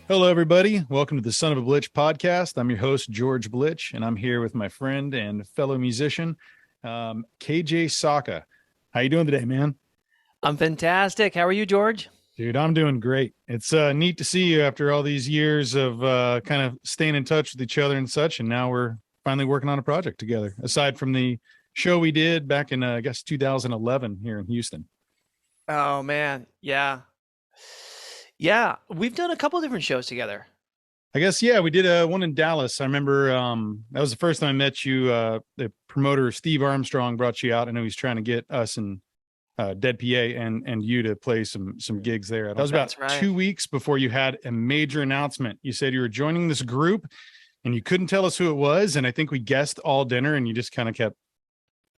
Hello, everybody. Welcome to the Son of a Blitch podcast. I'm your host, George Blitch, and I'm here with my friend and fellow musician, KJ Saka. How you doing today, man? I'm fantastic. How are you, George? Dude, I'm doing great. It's neat to see you after all these years of kind of staying in touch with each other and such, and now we're finally working on a project together, aside from the show we did back in, I guess, 2011 here in Houston. Oh man, yeah. Yeah, we've done a couple different shows together. I guess, yeah, we did one in Dallas. I remember that was the first time I met you. The promoter, Steve Armstrong, brought you out. I know he's trying to get us and Dead PA and you to play some gigs there. That was about That's right. 2 weeks before you had a major announcement. You said you were joining this group and you couldn't tell us who it was. And I think we guessed all dinner and you just kind of kept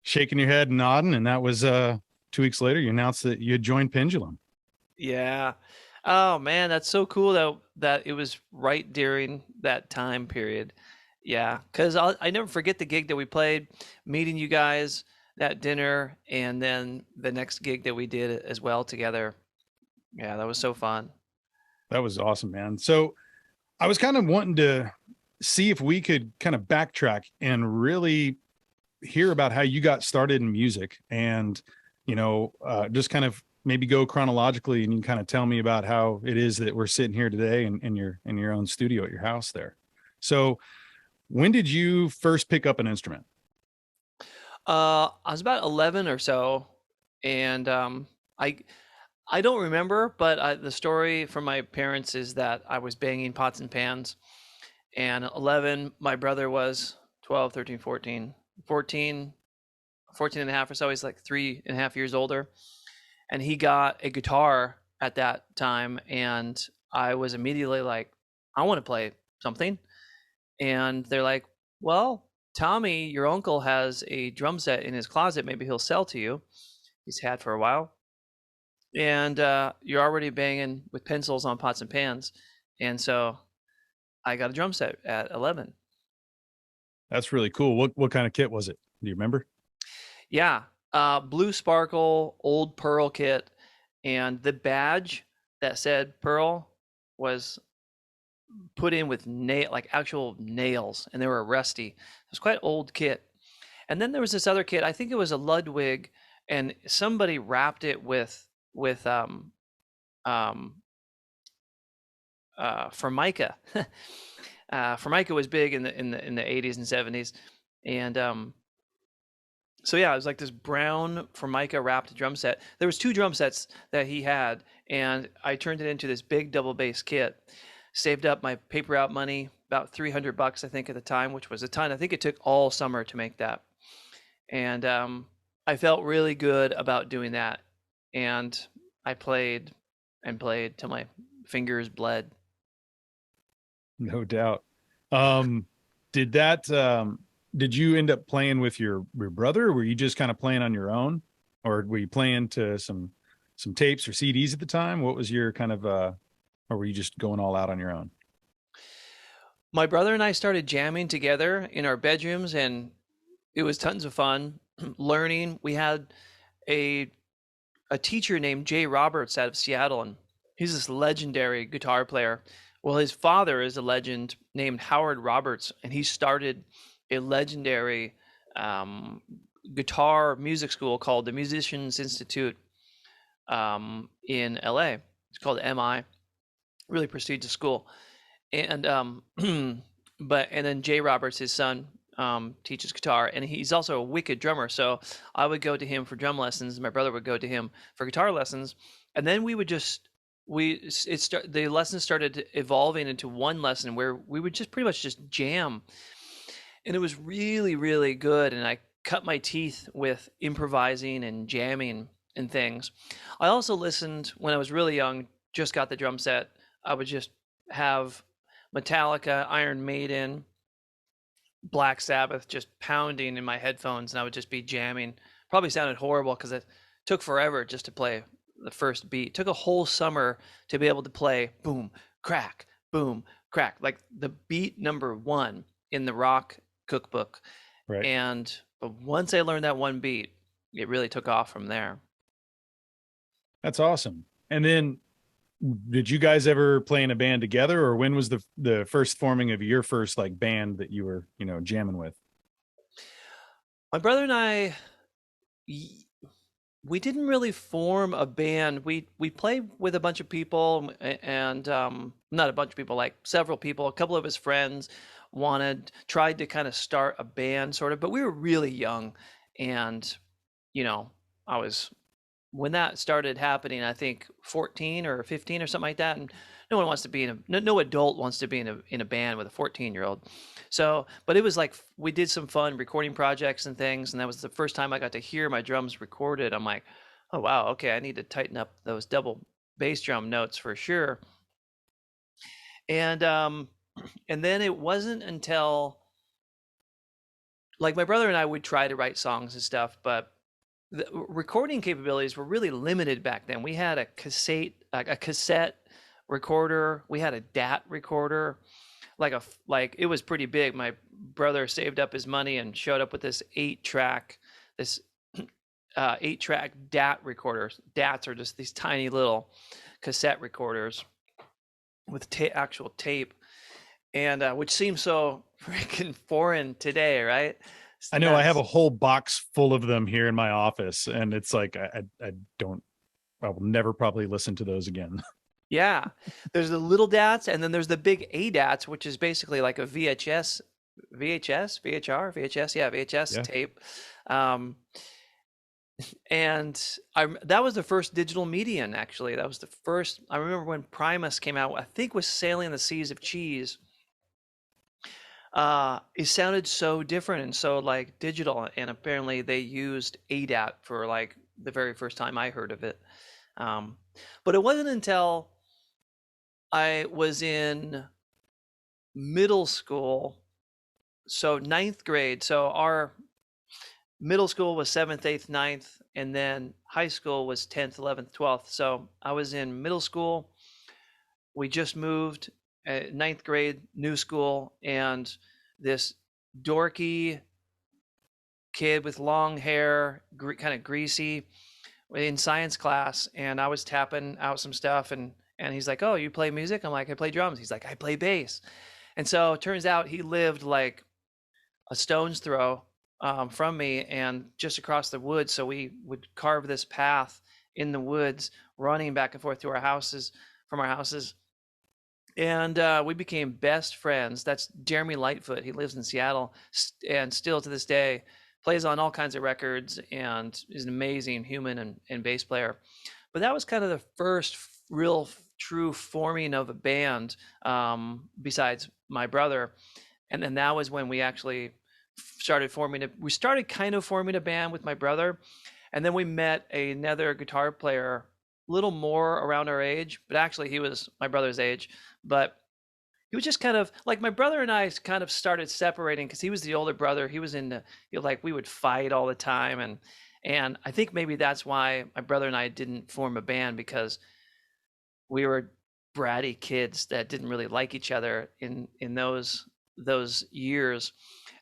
shaking your head and nodding. And that was 2 weeks later, you announced that you had joined Pendulum. Yeah. Oh man, that's so cool that it was right during that time period. Yeah, because I never forget the gig that we played, meeting you guys, that dinner, and then the next gig that we did as well together. Yeah, that was so fun. That was awesome, man. So I was kind of wanting to see if we could kind of backtrack and really hear about how you got started in music and, just kind of maybe go chronologically and you can kind of tell me about how it is that we're sitting here today in your own studio at your house there. So when did you first pick up an instrument? I was about 11 or so, and I I don't remember, but the story from my parents is that I was banging pots and pans. And 11, my brother was 12, 13, 14, 14, 14 and a half or so. He's like 3.5 years older. And he got a guitar at that time. And I was immediately like, I want to play something. And they're like, well, Tommy, your uncle has a drum set in his closet. Maybe he'll sell to you. He's had for a while. And you're already banging with pencils on pots and pans. And so I got a drum set at 11. That's really cool. What kind of kit was it? Do you remember? Yeah, blue sparkle, old Pearl kit, and the badge that said Pearl was put in with like actual nails, and they were rusty. It was quite old kit. And then there was this other kit. I think it was a Ludwig, and somebody wrapped it with um Formica. Formica was big in the 80s and 70s, and so yeah, it was like this brown Formica wrapped drum set. There was two drum sets that he had, and I turned it into this big double bass kit. Saved up my paper out money, about $300 I think at the time, which was a ton. I think it took all summer to make that, and I felt really good about doing that. And I played and played till my fingers bled. No doubt. Um, did that did you end up playing with your brother, or were you just kind of playing on your own? Or were you playing to some tapes or CDs at the time? What was your kind of or were you just going all out on your own? My brother and I started jamming together in our bedrooms, and it was tons of fun learning. We had a a teacher named Jay Roberts out of Seattle, and he's this legendary guitar player. Well, his father is a legend named Howard Roberts, and he started a legendary um, guitar music school called the Musicians Institute in LA. It's called MI, really prestigious school. And and then Jay Roberts, his son, teaches guitar, and he's also a wicked drummer. So I would go to him for drum lessons. My brother would go to him for guitar lessons, and then we would just the lessons started evolving into one lesson where we would just pretty much just jam, and it was really really good. And I cut my teeth with improvising and jamming and things. I also listened when I was really young. Just got the drum set. I would just have Metallica, Iron Maiden, Black Sabbath just pounding in my headphones, and I would just be jamming. Probably sounded horrible because it took forever just to play the first beat. It took a whole summer to be able to play boom, crack, like the beat number one in the rock cookbook. Right. And but once I learned that one beat, it really took off from there. That's awesome. And then did you guys ever play in a band together, or when was the first forming of your first like band that you were, jamming with? My brother and I, we didn't really form a band. We played with a bunch of people, and not a bunch of people, like several people. A couple of his friends tried to kind of start a band, sort of, but we were really young, and I was when that started happening, I think 14 or 15 or something like that. And no one wants to be no adult wants to be in a band with a 14-year-old. So, but it was like, we did some fun recording projects and things. And that was the first time I got to hear my drums recorded. I'm like, oh, wow. Okay. I need to tighten up those double bass drum notes for sure. And then it wasn't until, like, my brother and I would try to write songs and stuff, but the recording capabilities were really limited back then. We had a cassette recorder. We had a DAT recorder, like it was pretty big. My brother saved up his money and showed up with this 8-track DAT recorder. DATs are just these tiny little cassette recorders with actual tape, and which seems so freaking foreign today, right? I know. I have a whole box full of them here in my office, and it's like I will never probably listen to those again. Yeah, there's the little DATs, and then there's the big ADATs, which is basically like a VHR, VHS tape. And that was the first digital medium, actually. That was the first. I remember when Primus came out, I think was Sailing the Seas of Cheese. It sounded so different and so like digital, and apparently they used ADAT for like the very first time I heard of it. But it wasn't until I was in middle school, so 9th grade. So our middle school was 7th, 8th, 9th, and then high school was 10th, 11th, 12th. So I was in middle school. We just moved, 9th grade, new school, and this dorky kid with long hair, kind of greasy, in science class, and I was tapping out some stuff, and he's like, "Oh, you play music?" I'm like, "I play drums." He's like, "I play bass." And so it turns out he lived like a stone's throw from me and just across the woods. So we would carve this path in the woods, running back and forth to our houses, from our houses. And we became best friends. That's Jeremy Lightfoot. He lives in Seattle, and still to this day plays on all kinds of records, and is an amazing human and bass player. But that was kind of the first real true forming of a band, besides my brother. And then that was when we actually started forming kind of forming a band with my brother. And then we met another guitar player, a little more around our age, but actually he was my brother's age. But he was just kind of like, my brother and I kind of started separating because he was the older brother. He was into, like, we would fight all the time. And I think maybe that's why my brother and I didn't form a band, because we were bratty kids that didn't really like each other in those years.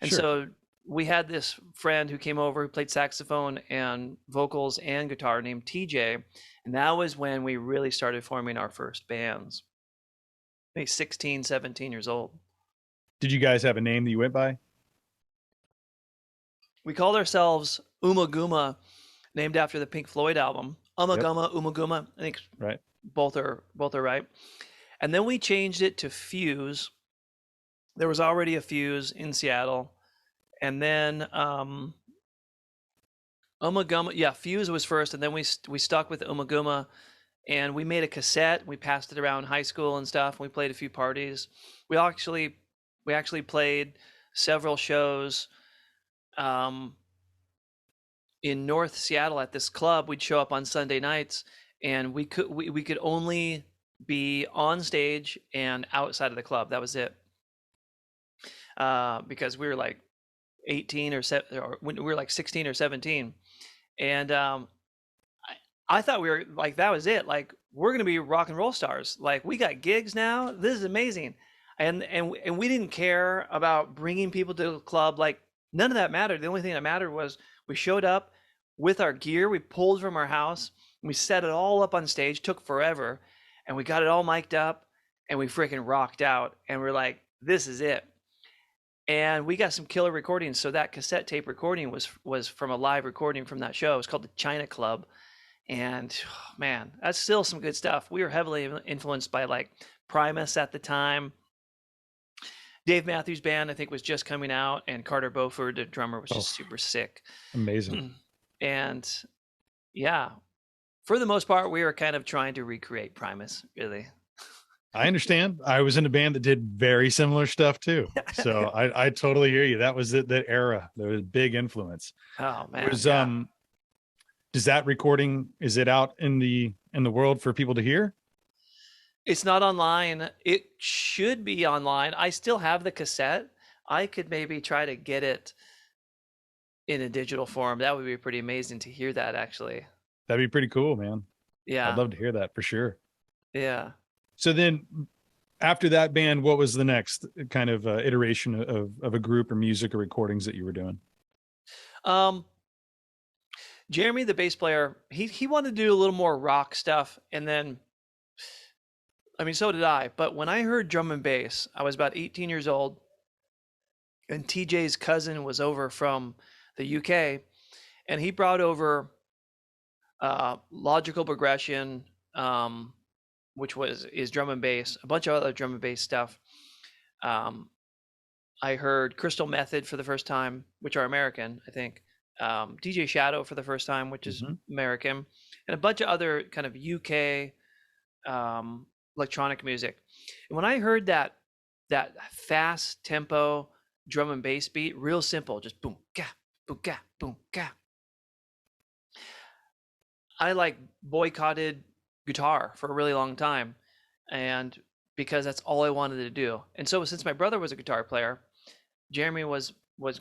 And Sure. so we had this friend who came over, who played saxophone and vocals and guitar, named TJ. And that was when we really started forming our first bands. Maybe 16, 17 years old. Did you guys have a name that you went by? We called ourselves Umaguma, named after the Pink Floyd album. Umaguma, yep. Umaguma. I think right. Both are right. And then we changed it to Fuse. There was already a Fuse in Seattle. And then Umaguma, yeah, Fuse was first, and then we stuck with Umaguma, and we made a cassette. We passed it around high school and stuff. And we played a few parties. We actually played several shows in North Seattle at this club. We'd show up on Sunday nights, and we could only be on stage and outside of the club. That was it. Because we were like 18 or we were like 16 or 17. And I thought we were like, that was it. Like, we're going to be rock and roll stars. Like, we got gigs now. This is amazing. And we didn't care about bringing people to the club. Like, none of that mattered. The only thing that mattered was we showed up with our gear. We pulled from our house. We set it all up on stage. Took forever. and we got it all mic'd up, and we freaking rocked out, and we're like, this is it. And we got some killer recordings. So that cassette tape recording was from a live recording from that show. It was called the China Club. And oh, man, that's still some good stuff. We were heavily influenced by like Primus at the time. Dave Matthews Band, I think, was just coming out, and Carter Beauford, the drummer, was just super sick. Amazing. And yeah, for the most part, we were kind of trying to recreate Primus, really. I understand. I was in a band that did very similar stuff too. So I totally hear you. That was that era. There was a big influence. Oh man. Was does that recording, is it out in the world for people to hear? It's not online. It should be online. I still have the cassette. I could maybe try to get it in a digital form. That would be pretty amazing to hear that, actually. That'd be pretty cool, man. Yeah. I'd love to hear that for sure. Yeah. So then after that band, what was the next kind of iteration of a group or music or recordings that you were doing? Jeremy, the bass player, he wanted to do a little more rock stuff. And then, I mean, so did I. But when I heard drum and bass, I was about 18 years old. And TJ's cousin was over from the UK. And he brought over Logical Progression, which is drum and bass, a bunch of other drum and bass stuff. I heard Crystal Method for the first time, which are American, I think. DJ Shadow for the first time, which is American, and a bunch of other kind of UK electronic music. And when I heard that fast tempo drum and bass beat, real simple, just boom, ga, boom, ga, boom, ga, I like boycotted guitar for a really long time, and because that's all I wanted to do. And so since my brother was a guitar player, Jeremy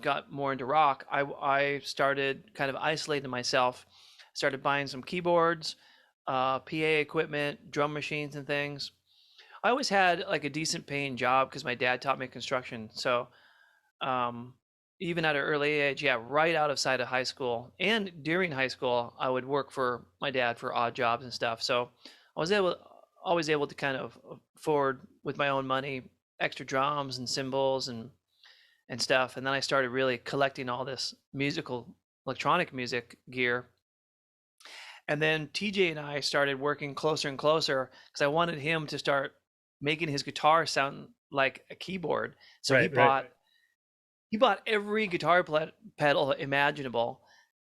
got more into rock, I started kind of isolating myself, started buying some keyboards, PA equipment, drum machines and things. I always had like a decent paying job because my dad taught me construction. So even at an early age, yeah, right out of sight of high school and during high school, I would work for my dad for odd jobs and stuff. So I was always able to kind of afford with my own money extra drums and cymbals and stuff. And then I started really collecting all this electronic music gear. And then TJ and I started working closer and closer because I wanted him to start making his guitar sound like a keyboard. So he bought every guitar pedal imaginable.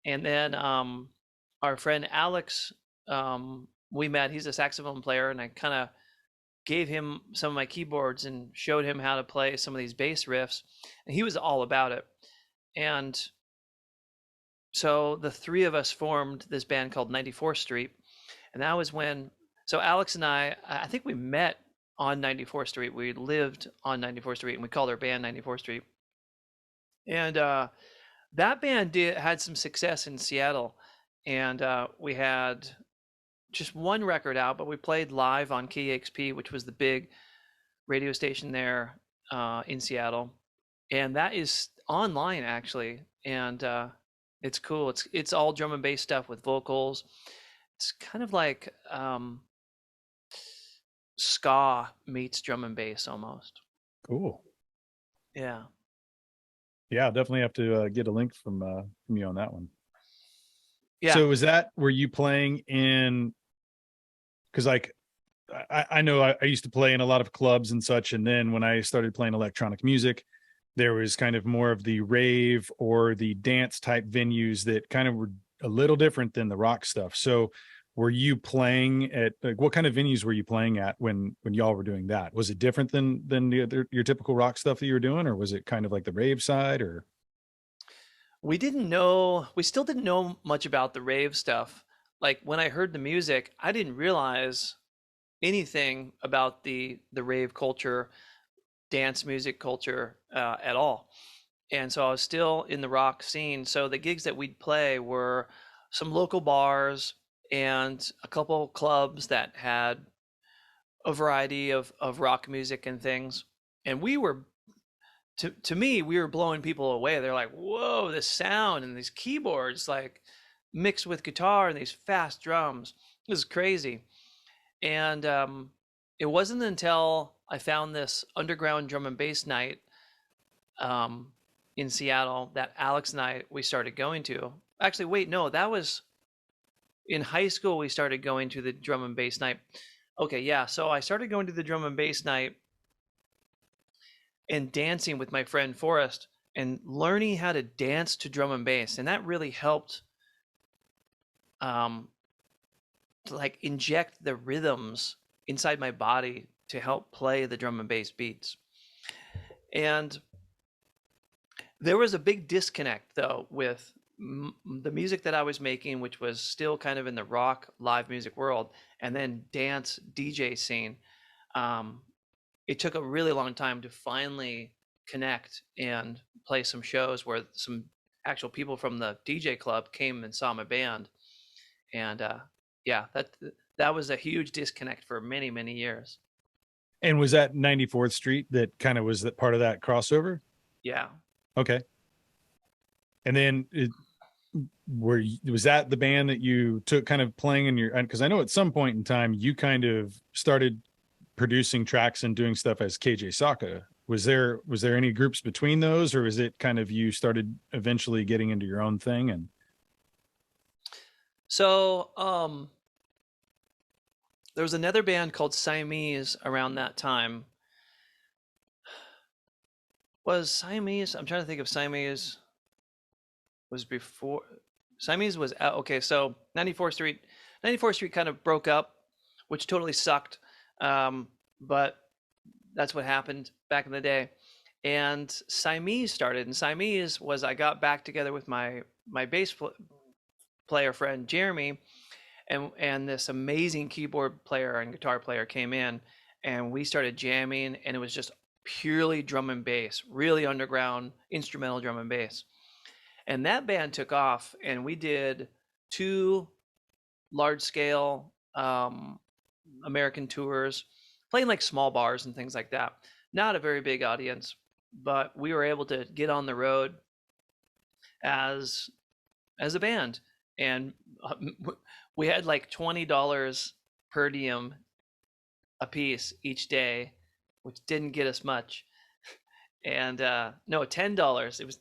And then our friend Alex, we met, he's a saxophone player, and I kind of gave him some of my keyboards and showed him how to play some of these bass riffs, and he was all about it. And so the three of us formed this band called 94th Street, and that was when, so Alex and I think we met on 94th Street. We lived on 94th Street, and we called our band 94th Street. And that band had some success in Seattle, and we had just one record out, but we played live on KEXP, which was the big radio station there in Seattle, and that is online actually, and it's cool. It's all drum and bass stuff with vocals. It's kind of like ska meets drum and bass almost. Cool. Yeah. Yeah, I'll definitely have to get a link from you on that one. Yeah. So were you playing in, because like I know I used to play in a lot of clubs and such, and then when I started playing electronic music, there was kind of more of the rave or the dance type venues that kind of were a little different than the rock stuff. So were you playing at, like, what kind of venues were you playing at when y'all were doing that? Was it different than your typical rock stuff that you were doing, or was it kind of like the rave side? Or we still didn't know much about the rave stuff. Like when I heard the music, I didn't realize anything about the rave culture, dance music culture at all. And so I was still in the rock scene. So the gigs that we'd play were some local bars and a couple clubs that had a variety of rock music and things. And we were, to me, we were blowing people away. They're like, whoa, this sound and these keyboards like mixed with guitar and these fast drums. This is crazy. And it wasn't until I found this underground drum and bass night in Seattle that Alex and we started going to. Actually, wait, no, that was in high school. We started going to the drum and bass night. Okay, yeah. So I started going to the drum and bass night and dancing with my friend Forrest and learning how to dance to drum and bass, and that really helped to like inject the rhythms inside my body to help play the drum and bass beats. And there was a big disconnect though with the music that I was making, which was still kind of in the rock live music world, and then dance DJ scene. It took a really long time to finally connect and play some shows where some actual people from the DJ club came and saw my band. And yeah, that was a huge disconnect for many, many years. And was that 94th Street that kind of was that part of that crossover? Yeah. Okay. And then was that the band that you took kind of playing in your, because I know at some point in time you kind of started producing tracks and doing stuff as KJ Saka. Was there any groups between those, or was it kind of you started eventually getting into your own thing? And so there was another band called Siamese around that time. Was Siamese? I'm trying to think if Siamese was before. Siamese was out. Okay, so 94th Street kind of broke up, which totally sucked. But that's what happened back in the day. And Siamese started, and Siamese was, I got back together with my bass player friend Jeremy, and this amazing keyboard player and guitar player came in, and we started jamming, and it was just purely drum and bass, really underground instrumental drum and bass. And that band took off, and we did 2 large scale American tours, playing like small bars and things like that. Not a very big audience, but we were able to get on the road as a band, and we had like $20 per diem a piece each day, which didn't get us much. And no, $10. It was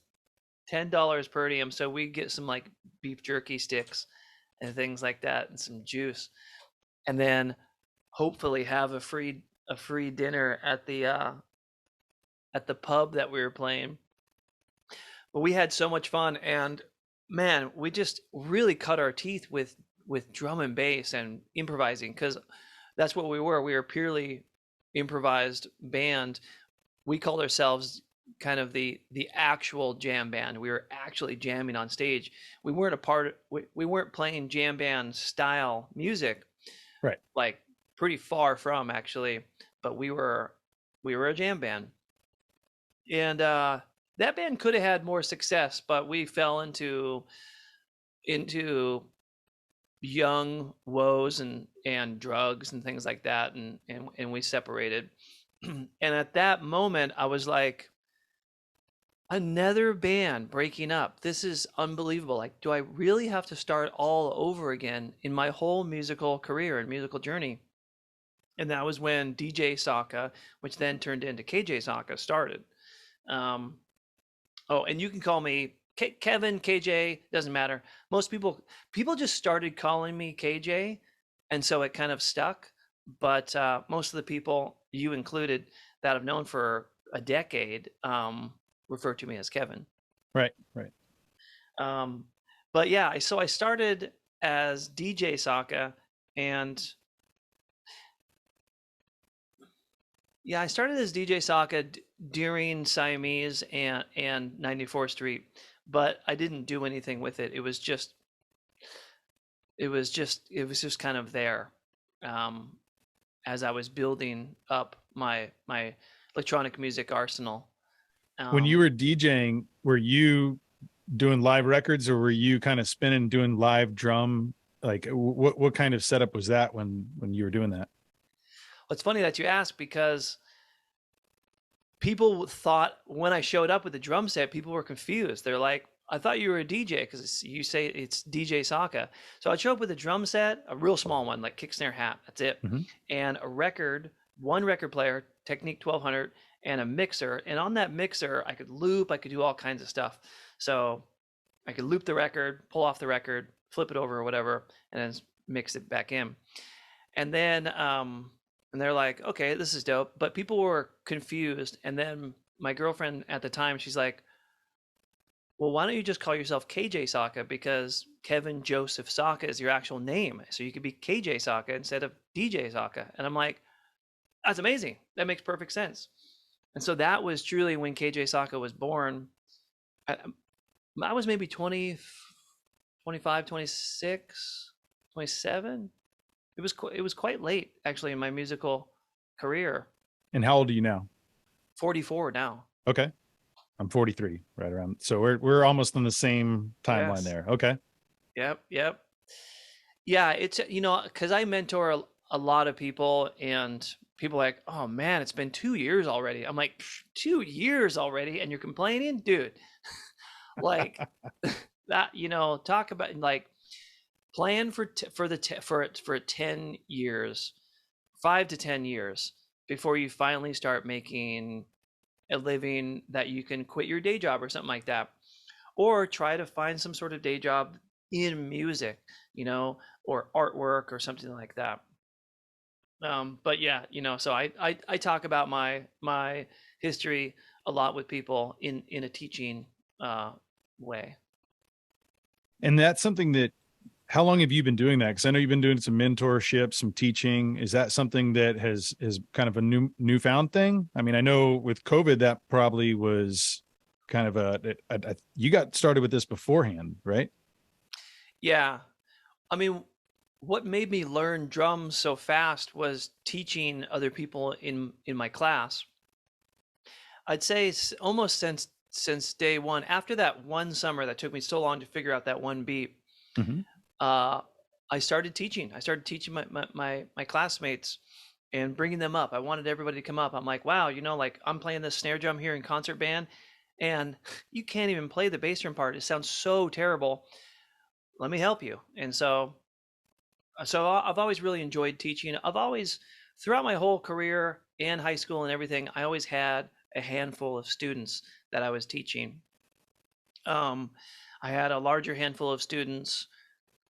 $10 per diem, so we get some like beef jerky sticks and things like that, and some juice, and then hopefully have a free dinner at the pub that we were playing. But we had so much fun, and man, we just really cut our teeth with drum and bass and improvising, because that's what we were. We were purely improvised band. We called ourselves kind of the actual jam band. We were actually jamming on stage. We weren't we weren't playing jam band style music, right? Like pretty far from, actually, but we were a jam band. And that band could have had more success, but we fell into young woes and drugs and things like that, and we separated. And at that moment I was like, another band breaking up, this is unbelievable. Like, do I really have to start all over again in my whole musical career and musical journey? And that was when DJ Saka, which then turned into KJ Saka, started. Oh, and you can call me Kevin, KJ, doesn't matter. Most people just started calling me KJ, and so it kind of stuck. But most of the people, you included, that I've known for a decade, refer to me as Kevin. Right. But yeah, so I started as DJ Saka, and yeah, I started as DJ Saka during Siamese and 94th Street, but I didn't do anything with it. It was just kind of there, as I was building up my electronic music arsenal. When you were DJing, were you doing live records, or were you kind of spinning, doing live drum? Like what kind of setup was that when you were doing that? Well, it's funny that you ask, because people thought when I showed up with the drum set, people were confused. They're like, I thought you were a DJ because you say it's DJ Saka. So I'd show up with a drum set, a real small one, like kick, snare, hat. That's it. Mm-hmm. And a record, one record player, Technique 1200, and a mixer. And on that mixer, I could loop, I could do all kinds of stuff. So I could loop the record, pull off the record, flip it over or whatever, and then mix it back in. And then, and they're like, okay, this is dope. But people were confused. And then my girlfriend at the time, she's like, well, why don't you just call yourself KJ Saka, because Kevin Joseph Saka is your actual name. So you could be KJ Saka instead of DJ Saka. And I'm like, that's amazing. That makes perfect sense. And so that was truly when KJ Saka was born. I was maybe 20, 25, 26, 27. It was quite late actually in my musical career. And how old are you now? 44 now. Okay. I'm 43, right around. So we're almost on the same timeline Yes. there. Okay. Yep. Yeah, it's, because I mentor a lot of people, and people are like, oh man, it's been 2 years already. I'm like, 2 years already, and you're complaining, dude. Like that, talk about like plan for 10 years, 5 to 10 years before you finally start making a living that you can quit your day job or something like that, or try to find some sort of day job in music, or artwork or something like that. But yeah, so I talk about my history a lot with people in a teaching way. And that's something that, how long have you been doing that? Because I know you've been doing some mentorship, some teaching. Is that something that is kind of a newfound thing? I mean, I know with COVID, that probably was kind of you got started with this beforehand, right? Yeah. I mean, what made me learn drums so fast was teaching other people in my class. I'd say almost since day one. After that one summer that took me so long to figure out that one beat, Mm-hmm. I started teaching. I started teaching my classmates and bringing them up. I wanted everybody to come up. I'm like, wow, like I'm playing this snare drum here in concert band, and you can't even play the bass drum part. It sounds so terrible. Let me help you. And so I've always really enjoyed teaching. I've always, throughout my whole career and high school and everything, I always had a handful of students that I was teaching. I had a larger handful of students,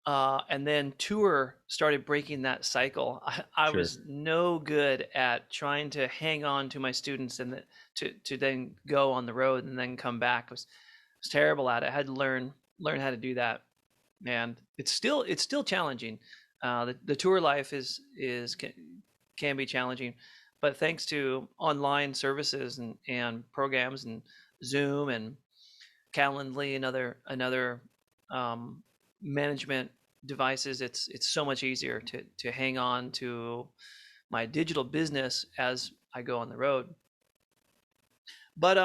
and then tour started breaking that cycle. I Sure. was no good at trying to hang on to my students and to then go on the road and then come back. I was terrible at it. I had to learn how to do that, and it's still challenging. The tour life can be challenging, but thanks to online services and programs and Zoom and Calendly and other management devices, it's so much easier to hang on to my digital business as I go on the road. But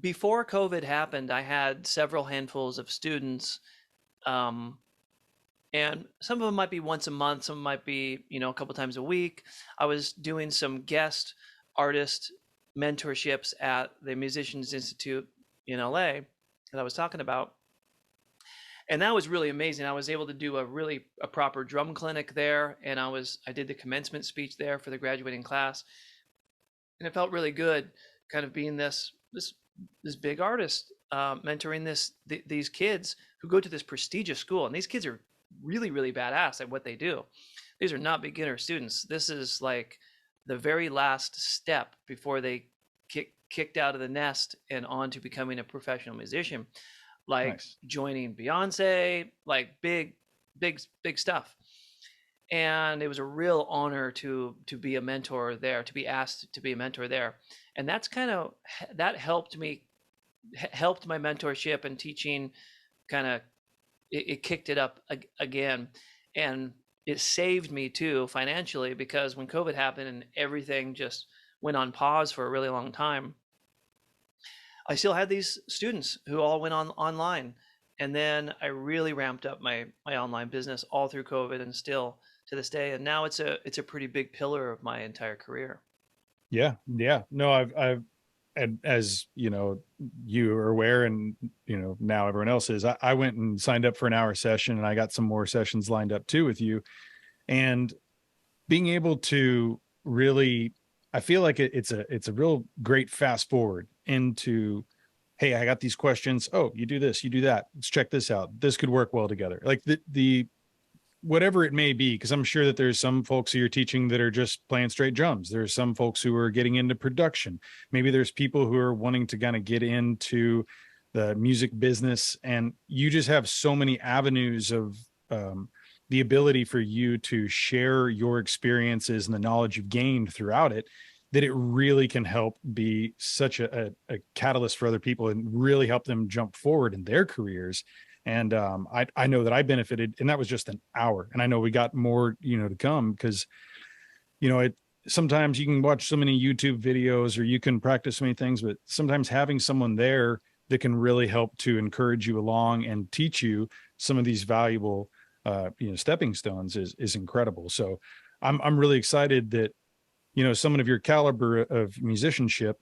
before COVID happened, I had several handfuls of students, and some of them might be once a month, some might be a couple times a week. I was doing some guest artist mentorships at the Musicians Institute in LA that I was talking about, and that was really amazing. I was able to do a proper drum clinic there, and I did the commencement speech there for the graduating class, and it felt really good, kind of being this big artist, mentoring these kids who go to this prestigious school, and these kids are really, really badass at what they do. These are not beginner students. This is like the very last step before they kicked out of the nest and on to becoming a professional musician, like Nice. joining Beyonce, like big stuff. And it was a real honor to be a mentor there, to be asked to be a mentor there. And that helped my mentorship and teaching kind of, it kicked it up again. And it saved me too financially, because when COVID happened and everything just went on pause for a really long time, I still had these students who all went online. And then I really ramped up my online business all through COVID, and still to this day. And now it's a pretty big pillar of my entire career. Yeah. No, and as you know, you are aware, and you know, now everyone else is, I went and signed up for an hour session, and I got some more sessions lined up too with you. And being able to really, I feel like it's a real great fast forward into, hey, I got these questions. Oh, you do this, you do that. Let's check this out. This could work well together. Like the whatever it may be, because I'm sure that there's some folks who you're teaching that are just playing straight drums. There's some folks who are getting into production. Maybe there's people who are wanting to kind of get into the music business, and you just have so many avenues of the ability for you to share your experiences and the knowledge you've gained throughout it, that it really can help be such a catalyst for other people and really help them jump forward in their careers. And I know that I benefited, and that was just an hour. And I know we got more, you know, to come, because, you know, sometimes you can watch so many YouTube videos or you can practice so many things, but sometimes having someone there that can really help to encourage you along and teach you some of these valuable, you know, stepping stones is incredible. So I'm really excited that, you know, someone of your caliber of musicianship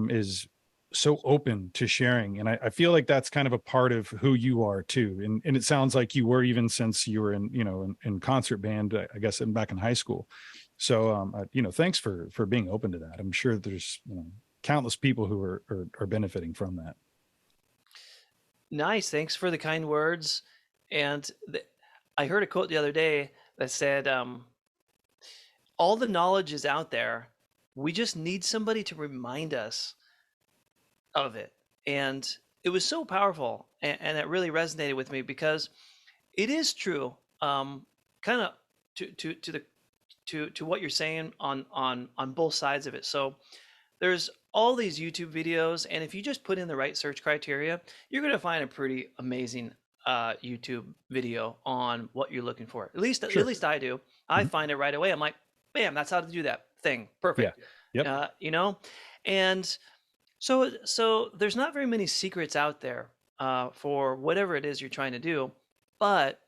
is so open to sharing. And I feel like that's kind of a part of who you are too. And it sounds like you were, even since you were in, you know, in concert band, I guess, back in high school. So, you know, thanks for being open to that. I'm sure there's, you know, countless people who are benefiting from that. Nice. Thanks for the kind words. And I heard a quote the other day that said, all the knowledge is out there. We just need somebody to remind us of it. And it was so powerful, and it really resonated with me, because it is true. Kind of to what you're saying on both sides of it. So there's all these YouTube videos, and if you just put in the right search criteria, you're going to find a pretty amazing YouTube video on what you're looking for. Sure. At least I do. I find it right away. I'm like, bam, that's how to do that thing. Perfect. Yeah. Yep. You know, and so there's not very many secrets out there for whatever it is you're trying to do, but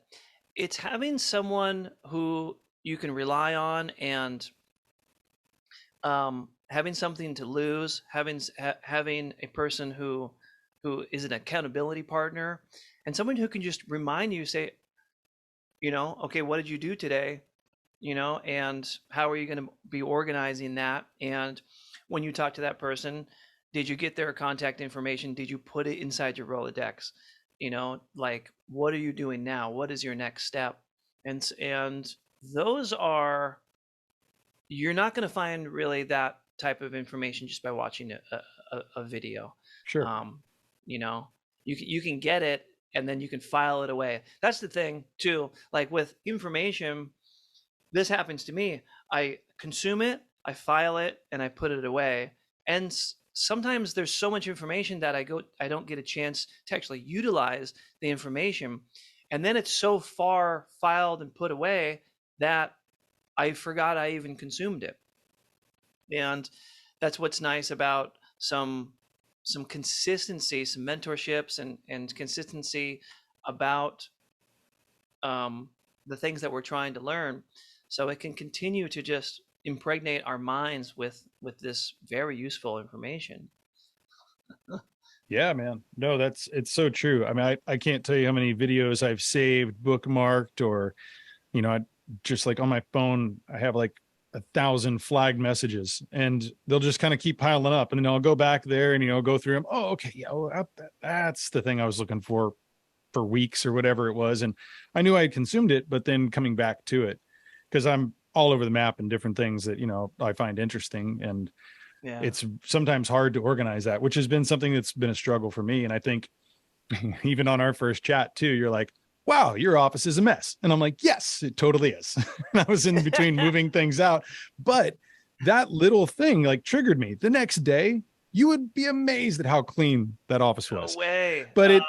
it's having someone who you can rely on, and having something to lose, having a person who is an accountability partner, and someone who can just remind you, say, you know, okay, what did you do today? You know, and how are you going to be organizing that? And when you talk to that person, did you get their contact information? Did you put it inside your Rolodex? You know, like, what are you doing now? What is your next step? And those are, you're not going to find really that type of information just by watching a video. Sure. You know, you can get it, and then you can file it away. That's the thing too. Like with information, this happens to me. I consume it, I file it, and I put it away. And sometimes there's so much information that I don't get a chance to actually utilize the information. And then it's so far filed and put away that I forgot I even consumed it. And that's what's nice about some consistency, some mentorships, and consistency about the things that we're trying to learn, so it can continue to just impregnate our minds with this very useful information. Yeah, man. No, it's so true. I mean, I can't tell you how many videos I've saved, bookmarked, or, you know, I just, like, on my phone, I have like 1,000 flagged messages, and they'll just kind of keep piling up. And then I'll go back there and, you know, go through them. Oh, okay. Yeah. Oh, that's the thing I was looking for weeks or whatever it was. And I knew I had consumed it, but then coming back to it, because I'm all over the map and different things that, you know, I find interesting. And Yeah. it's sometimes hard to organize that, which has been something that's been a struggle for me. And I think even on our first chat too, you're like, wow, your office is a mess. And I'm like, yes, it totally is. And I was in between moving things out, but that little thing like triggered me. The next day, you would be amazed at how clean that office was. No way. But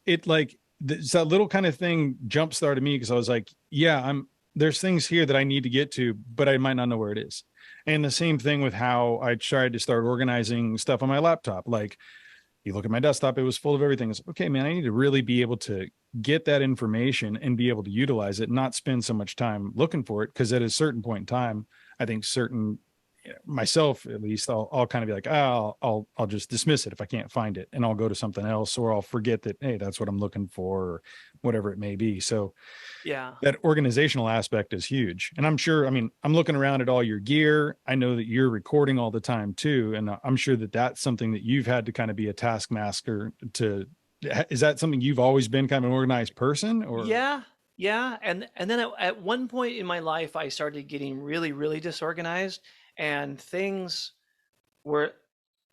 it like, that little kind of thing jump started me, because I was like, yeah, there's things here that I need to get to, but I might not know where it is. And the same thing with how I tried to start organizing stuff on my laptop. Like, you look at my desktop, it was full of everything. It's okay, man, I need to really be able to get that information and be able to utilize it, not spend so much time looking for it. Because at a certain point in time, I think certain, myself, at least, I'll kind of be like, oh, I'll just dismiss it if I can't find it, and I'll go to something else, or I'll forget that, hey, that's what I'm looking for, or whatever it may be. So Yeah. that organizational aspect is huge. And I'm sure, I mean, I'm looking around at all your gear. I know that you're recording all the time too. And I'm sure that that's something that you've had to kind of be a taskmaster to. Is that something you've always been kind of an organized person, or? Yeah. Yeah. And then at one point in my life, I started getting really, really disorganized, and things were,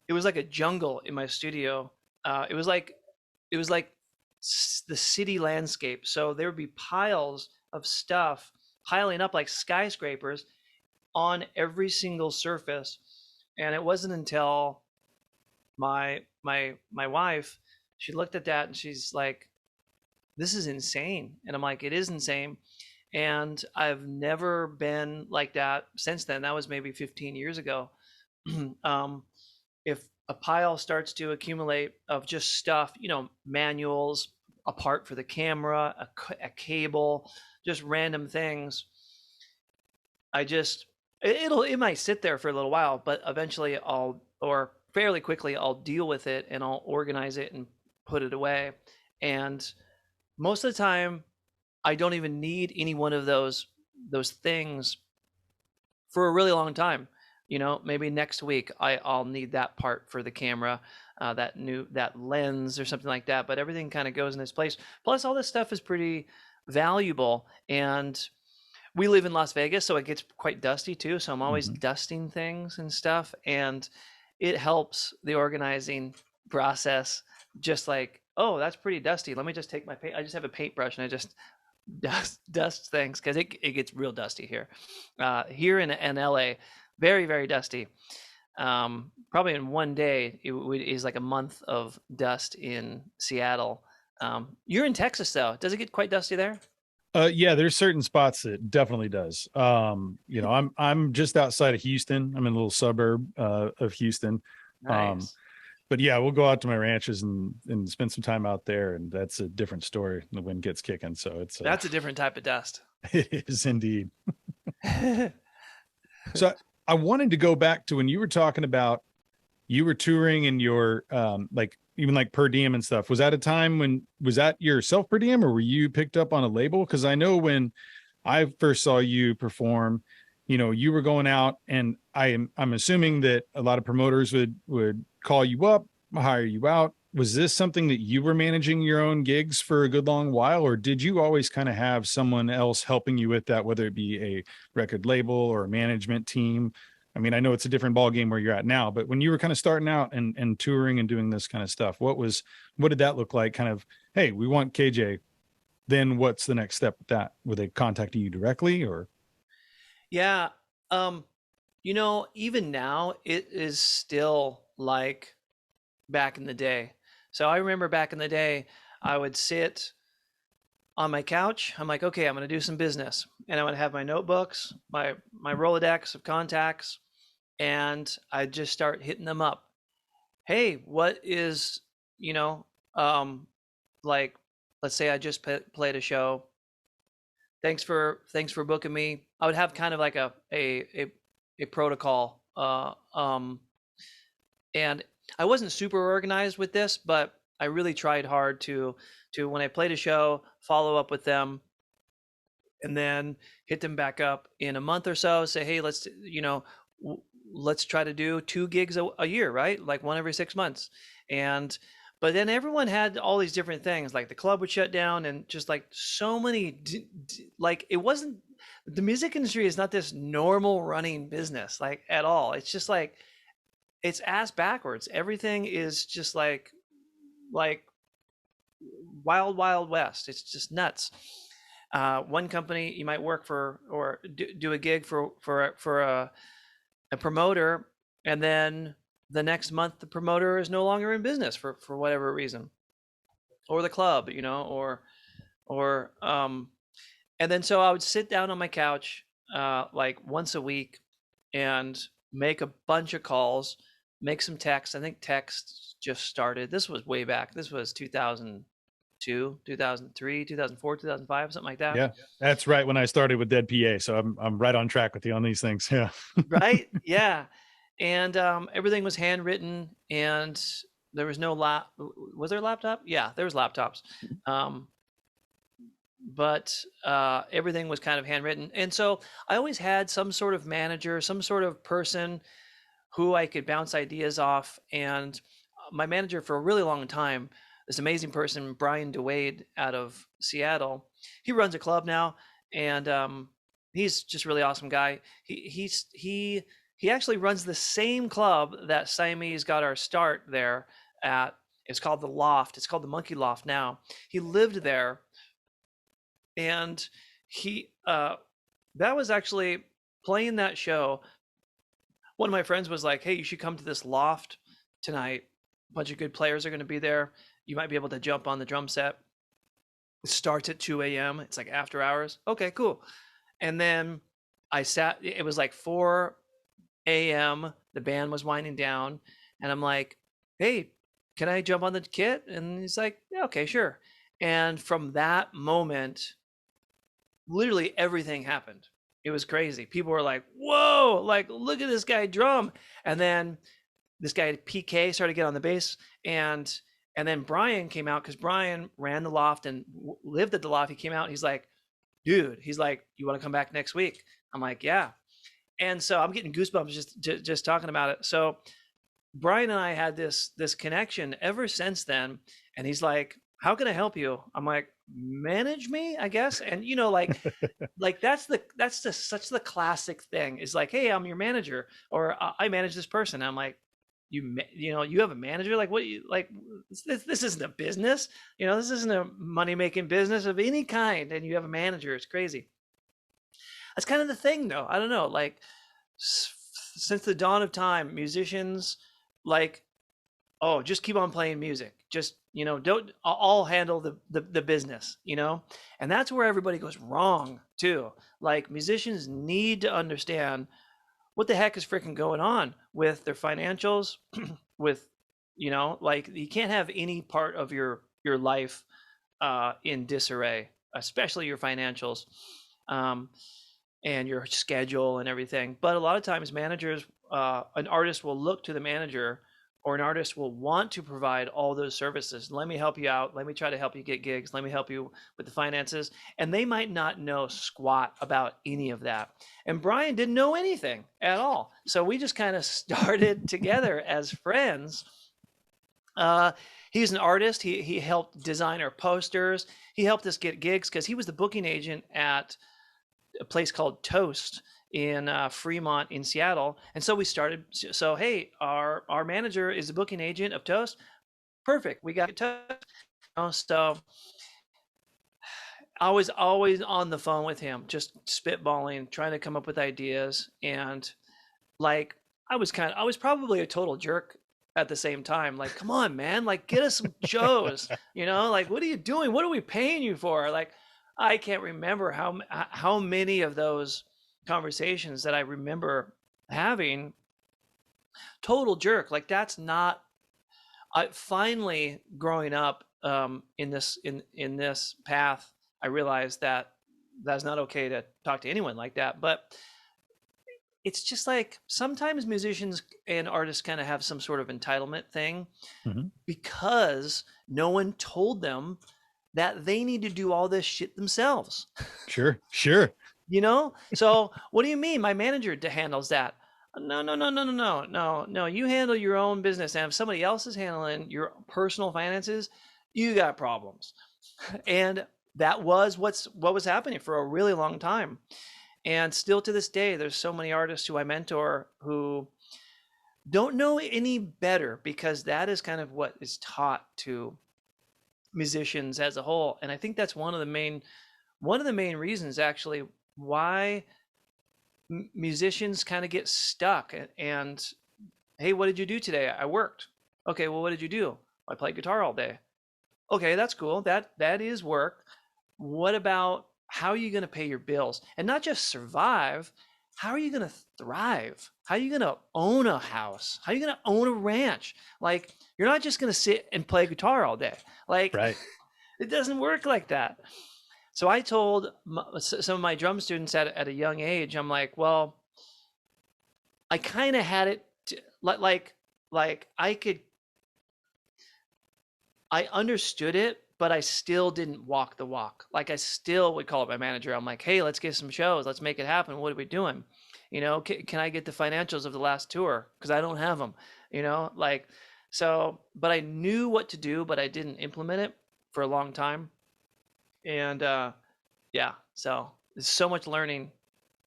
it was like a jungle in my studio. It was like the city landscape. So there would be piles of stuff piling up like skyscrapers on every single surface. And it wasn't until my wife, she looked at that and she's like, "This is insane." And I'm like, "It is insane." And I've never been like that since then. That was maybe 15 years ago. um, if a pile starts to accumulate of just stuff, manuals, a part for the camera, a cable, just random things, I just, it might sit there for a little while, but eventually or fairly quickly, I'll deal with it and I'll organize it and put it away. And most of the time, I don't even need any one of those things for a really long time. Maybe next week I'll need that part for the camera, that lens or something like that. But everything kind of goes in its place. Plus, all this stuff is pretty valuable, and we live in Las Vegas, so it gets quite dusty too. So I'm always dusting things and stuff, and it helps the organizing process. Just like, oh, that's pretty dusty. Let me just take my paint. I just have a paintbrush and I just dust things, because it gets real dusty here. Here in LA, very, very dusty. Probably in one day is like a month of dust in Seattle. You're in Texas though. Does it get quite dusty there? Yeah, there's certain spots that definitely does. I'm just outside of Houston. I'm in a little suburb of Houston. Nice. But yeah, we'll go out to my ranches and spend some time out there, and that's a different story. The wind gets kicking, so That's a different type of dust. it is indeed. So I wanted to go back to when you were talking about you were touring and your like even like per diem and stuff. Was that a time when, was that your self per diem, or were you picked up on a label? Because I know when I first saw you perform, you were going out, and I'm assuming that a lot of promoters would call you up, hire you out. Was this something that you were managing your own gigs for a good long while, or did you always kind of have someone else helping you with that, whether it be a record label or a management team? I mean, I know it's a different ball game where you're at now, but when you were kind of starting out and touring and doing this kind of stuff, what did that look like? Kind of, hey, we want KJ. Then what's the next step with that? Were they contacting you directly, or? Yeah. Even now it is still like back in the day. So I remember back in the day, I would sit on my couch. I'm like, okay, I'm going to do some business. And I would have my notebooks, my Rolodex of contacts, and I'd just start hitting them up. Hey, what is, like, let's say I just played a show. Thanks for booking me. I would have kind of like a protocol. And I wasn't super organized with this, but I really tried hard to when I played a show, follow up with them, and then hit them back up in a month or so. Say, hey, let's try to do 2 gigs a year, right? Like one every 6 months. But then everyone had all these different things, like the club would shut down, and just like so many, like it wasn't, the music industry is not this normal running business, like at all. It's just like, it's ass backwards. Everything is just like wild, wild west. It's just nuts. One company you might work for or do a gig for a promoter, and then the next month the promoter is no longer in business for whatever reason, or the club, or and then so I would sit down on my couch like once a week and make a bunch of calls, make some text. I think text just started. This was way back. This was 2000. 2002, 2003, 2004, 2005, something like that. Yeah, that's right. When I started with Dead PA. So I'm right on track with you on these things. Yeah. Right. Yeah. And everything was handwritten, and there was no was there a laptop? Yeah, there was laptops. But everything was kind of handwritten. And so I always had some sort of manager, some sort of person who I could bounce ideas off. And my manager for a really long time, this amazing person, Brian DeWade out of Seattle, he runs a club now, and he's just a really awesome guy. He actually runs the same club that Siamese got our start there at. It's called the Loft. It's called the Monkey Loft now. He lived there, and he that was actually playing that show. One of my friends was like, "Hey, you should come to this loft tonight. A bunch of good players are going to be there. You might be able to jump on the drum set. It starts at 2 a.m. It's like after hours." Okay, cool. And then it was like 4 a.m. The band was winding down, and I'm like, "Hey, can I jump on the kit?" And he's like, "Yeah, okay, sure." And from that moment, literally everything happened. It was crazy. People were like, "Whoa, like, look at this guy drum." And then this guy PK started to get on the bass, and then Brian came out, because Brian ran the loft and lived at the loft. He came out and he's like, "Dude," he's like, "you want to come back next week?" I'm like, "Yeah." And so I'm getting goosebumps just talking about it. So Brian and I had this connection ever since then. And he's like, "How can I help you?" I'm like, "Manage me, I guess." And like that's just such the classic thing, is like, "Hey, I'm your manager," or "I manage this person." I'm like, you have a manager? Like, what? This isn't a business. This isn't a money making business of any kind, and you have a manager. It's crazy. That's kind of the thing, though. I don't know. Like, since the dawn of time, musicians, like, oh, just keep on playing music. Just, don't, I'll handle the business, and that's where everybody goes wrong too. Like, musicians need to understand what the heck is freaking going on with their financials, with, like, you can't have any part of your life in disarray, especially your financials. And your schedule and everything. But a lot of times managers, an artist will look to the manager, or an artist will want to provide all those services. Let me help you out. Let me try to help you get gigs. Let me help you with the finances. And they might not know squat about any of that. And Brian didn't know anything at all. So we just kind of started together as friends. He's an artist. He helped design our posters. He helped us get gigs because he was the booking agent at a place called Toast in Fremont in Seattle. And so we started. So, hey, our manager is the booking agent of Toast. Perfect. We got Toast. So I was always on the phone with him, just spitballing, trying to come up with ideas. And like, I was probably a total jerk at the same time. Like, come on, man, like, get us some shows, like, what are you doing? What are we paying you for? Like, I can't remember how many of those conversations that I remember having. Total jerk. Like, that's not. I finally, growing up in this path, I realized that that's not okay to talk to anyone like that. But it's just like, sometimes musicians and artists kind of have some sort of entitlement thing, because no one told them that they need to do all this shit themselves. Sure. So what do you mean my manager handles that? No. You handle your own business. And if somebody else is handling your personal finances, you got problems. And that was what was happening for a really long time. And still to this day, there's so many artists who I mentor who don't know any better, because that is kind of what is taught to musicians as a whole. And I think that's one of the main reasons, actually, why musicians kind of get stuck. And hey, what did you do today? I worked. Okay, well, what did you do? I played guitar all day. Okay, that's cool. That is work. What about, how are you going to pay your bills? And not just survive, how are you going to thrive? How are you going to own a house? How are you going to own a ranch? Like, you're not just going to sit and play guitar all day. Like, right. It doesn't work like that. So I told some of my drum students at a young age, I'm like, well, I kind of had it like I understood it, but I still didn't walk the walk. Like I still would call up my manager. I'm like, hey, let's get some shows. Let's make it happen. What are we doing? You know, can I get the financials of the last tour? Because I don't have them, you know, like, so, but I knew what to do, but I didn't implement it for a long time. And yeah, so there's so much learning,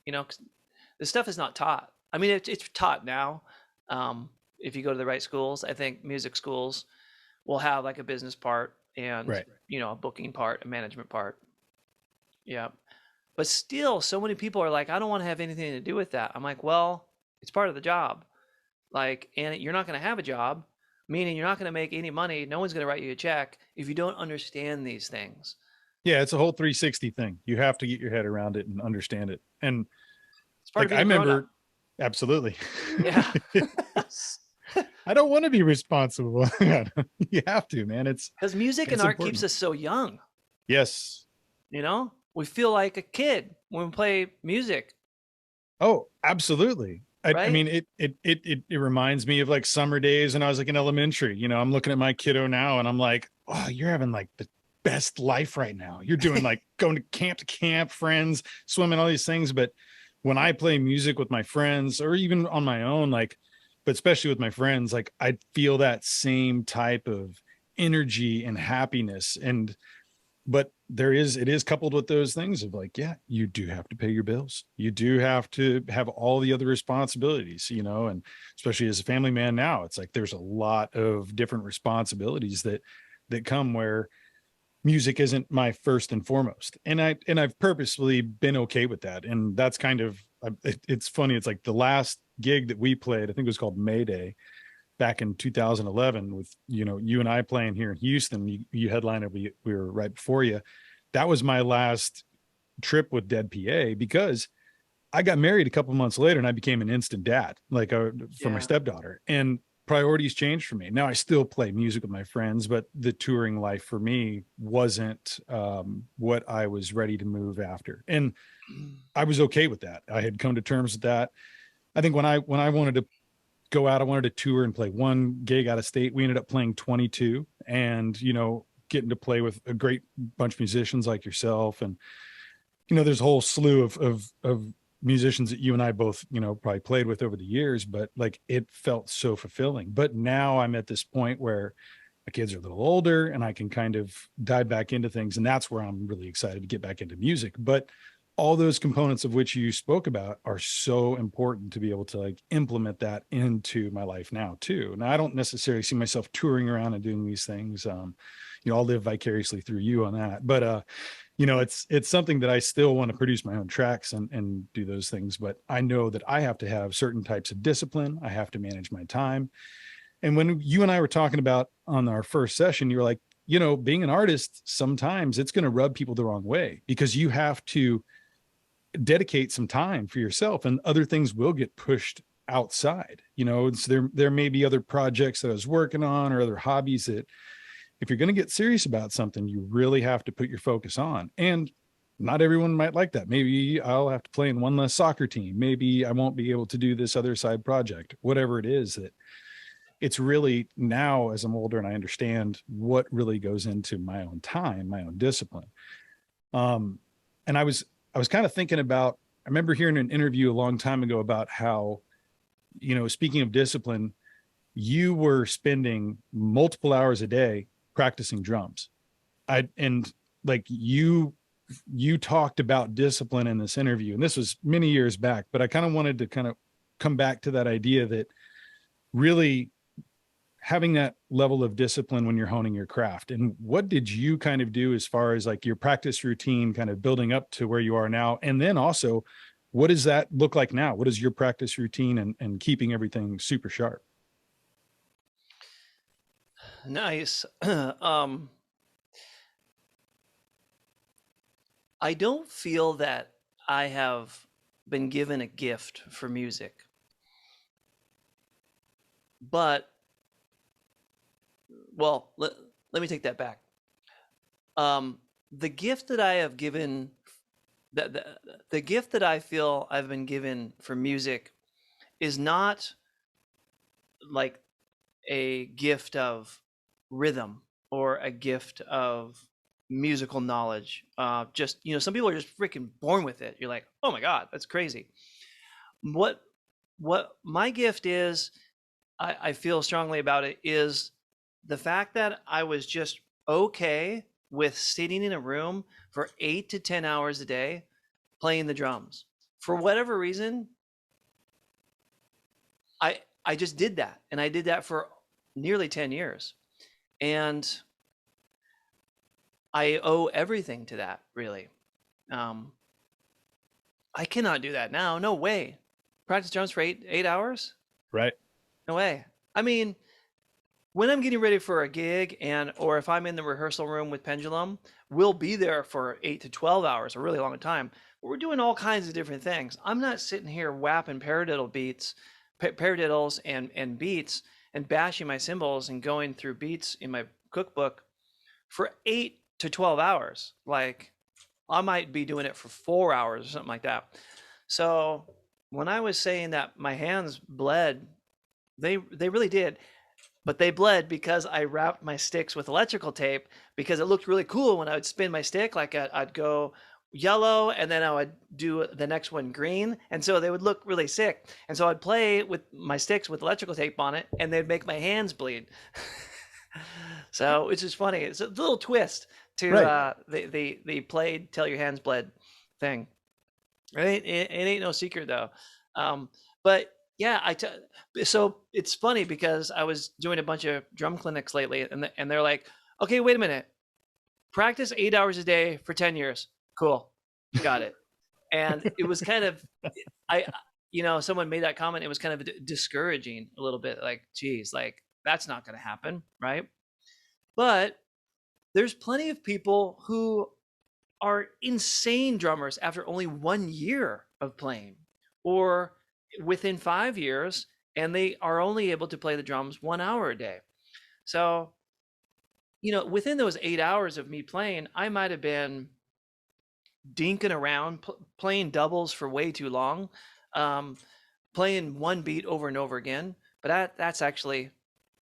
you know, 'cause this stuff is not taught. I mean, it's taught now. If you go to the right schools, I think music schools will have like a business part and, Right. you know, a booking part, a management part. Yeah. But still, so many people are like, I don't want to have anything to do with that. I'm like, well, it's part of the job. Like, and you're not going to have a job, meaning you're not going to make any money. No one's going to write you a check if you don't understand these things. Yeah, it's a whole 360 thing. You have to get your head around it and understand it. And It's part like of being I a grown up. remember, absolutely. Yeah. I don't want to be responsible. You have to, man. Because music and it's art important. keeps us so young. Yes. You know, we feel like a kid when we play music. Oh, absolutely. I Right? mean, it reminds me of like summer days when I was like in elementary. You know, I'm looking at my kiddo now and I'm like, oh, you're having like the best life right now. You're doing like going to camp, friends, swimming, all these things. But when I play music with my friends or even on my own, like, but especially with my friends, like I feel that same type of energy and happiness. And but it is coupled with those things of like, yeah, you do have to pay your bills. You do have to have all the other responsibilities, you know, and especially as a family man now, it's like there's a lot of different responsibilities that come where music isn't my first and foremost. And I've purposely been okay with that. And that's kind of it's funny. It's like the last gig that we played, I think it was called Mayday back in 2011 with, you know, you and I playing here in Houston. You headlined, we were right before you. That was my last trip with Dead PA because I got married a couple months later and I became an instant dad, like for my stepdaughter, and priorities changed for me. Now I still play music with my friends, but the touring life for me wasn't what I was ready to move after. And I was okay with that. I had come to terms with that. I think when I wanted to go out, I wanted to tour and play one gig out of state. We ended up playing 22 and, you know, getting to play with a great bunch of musicians like yourself. And, you know, there's a whole slew of musicians that you and I both, you know, probably played with over the years, but like it felt so fulfilling. But now I'm at this point where my kids are a little older and I can kind of dive back into things. And that's where I'm really excited to get back into music. But all those components of which you spoke about are so important to be able to like implement that into my life now too. Now I don't necessarily see myself touring around and doing these things. You know, I'll live vicariously through you on that, but you know, it's something that I still want to produce my own tracks and do those things. But I know that I have to have certain types of discipline. I have to manage my time. And when you and I were talking about on our first session, you were like, you know, being an artist, sometimes it's going to rub people the wrong way because you have to dedicate some time for yourself and other things will get pushed outside, you know. So there may be other projects that I was working on or other hobbies that if you're going to get serious about something, you really have to put your focus on. And not everyone might like that. Maybe I'll have to play in one less soccer team. Maybe I won't be able to do this other side project, whatever it is. That it's really now as I'm older and I understand what really goes into my own time, my own discipline. And I was kind of thinking about, I remember hearing an interview a long time ago about how, you know, speaking of discipline, you were spending multiple hours a day practicing drums. And like you talked about discipline in this interview, and this was many years back, but I kind of wanted to kind of come back to that idea that really having that level of discipline when you're honing your craft. And what did you kind of do as far as like your practice routine kind of building up to where you are now? And then also, what does that look like now? What is your practice routine and keeping everything super sharp? Nice. I don't feel that I have been given a gift for music. But, well, let me take that back. The gift that I have given, the gift that I feel I've been given for music is not like a gift of rhythm or a gift of musical knowledge. Just, you know, some people are just freaking born with it. You're like, oh my God, that's crazy. What my gift is, I feel strongly about it, is the fact that I was just okay with sitting in a room for 8 to 10 hours a day playing the drums. For whatever reason, I just did that, and I did that for nearly 10 years. And I owe everything to that, really. I cannot do that now. No way. Practice drums for eight hours? Right. No way. I mean, when I'm getting ready for a gig, or if I'm in the rehearsal room with Pendulum, we'll be there for 8 to 12 hours, a really long time. We're doing all kinds of different things. I'm not sitting here whapping paradiddles and beats and bashing my cymbals and going through beats in my cookbook for 8 to 12 hours. Like, I might be doing it for 4 hours or something like that. So when I was saying that my hands bled, they really did. But they bled because I wrapped my sticks with electrical tape, because it looked really cool when I would spin my stick. Like, I'd go yellow and then I would do the next one green. And so they would look really sick. And so I'd play with my sticks with electrical tape on it, and they'd make my hands bleed. So it's just funny. It's a little twist to Right. the played till your hands bled thing. It ain't no secret though. But yeah, so it's funny because I was doing a bunch of drum clinics lately, and they're like, okay, wait a minute, practice 8 hours a day for 10 years. Cool, got it. And it was kind of, someone made that comment. It was kind of discouraging a little bit, like, geez, like, that's not going to happen, right? But there's plenty of people who are insane drummers after only 1 year of playing, or within 5 years, and they are only able to play the drums 1 hour a day. So, within those 8 hours of me playing, I might have been dinking around, playing doubles for way too long, playing one beat over and over again. But that's actually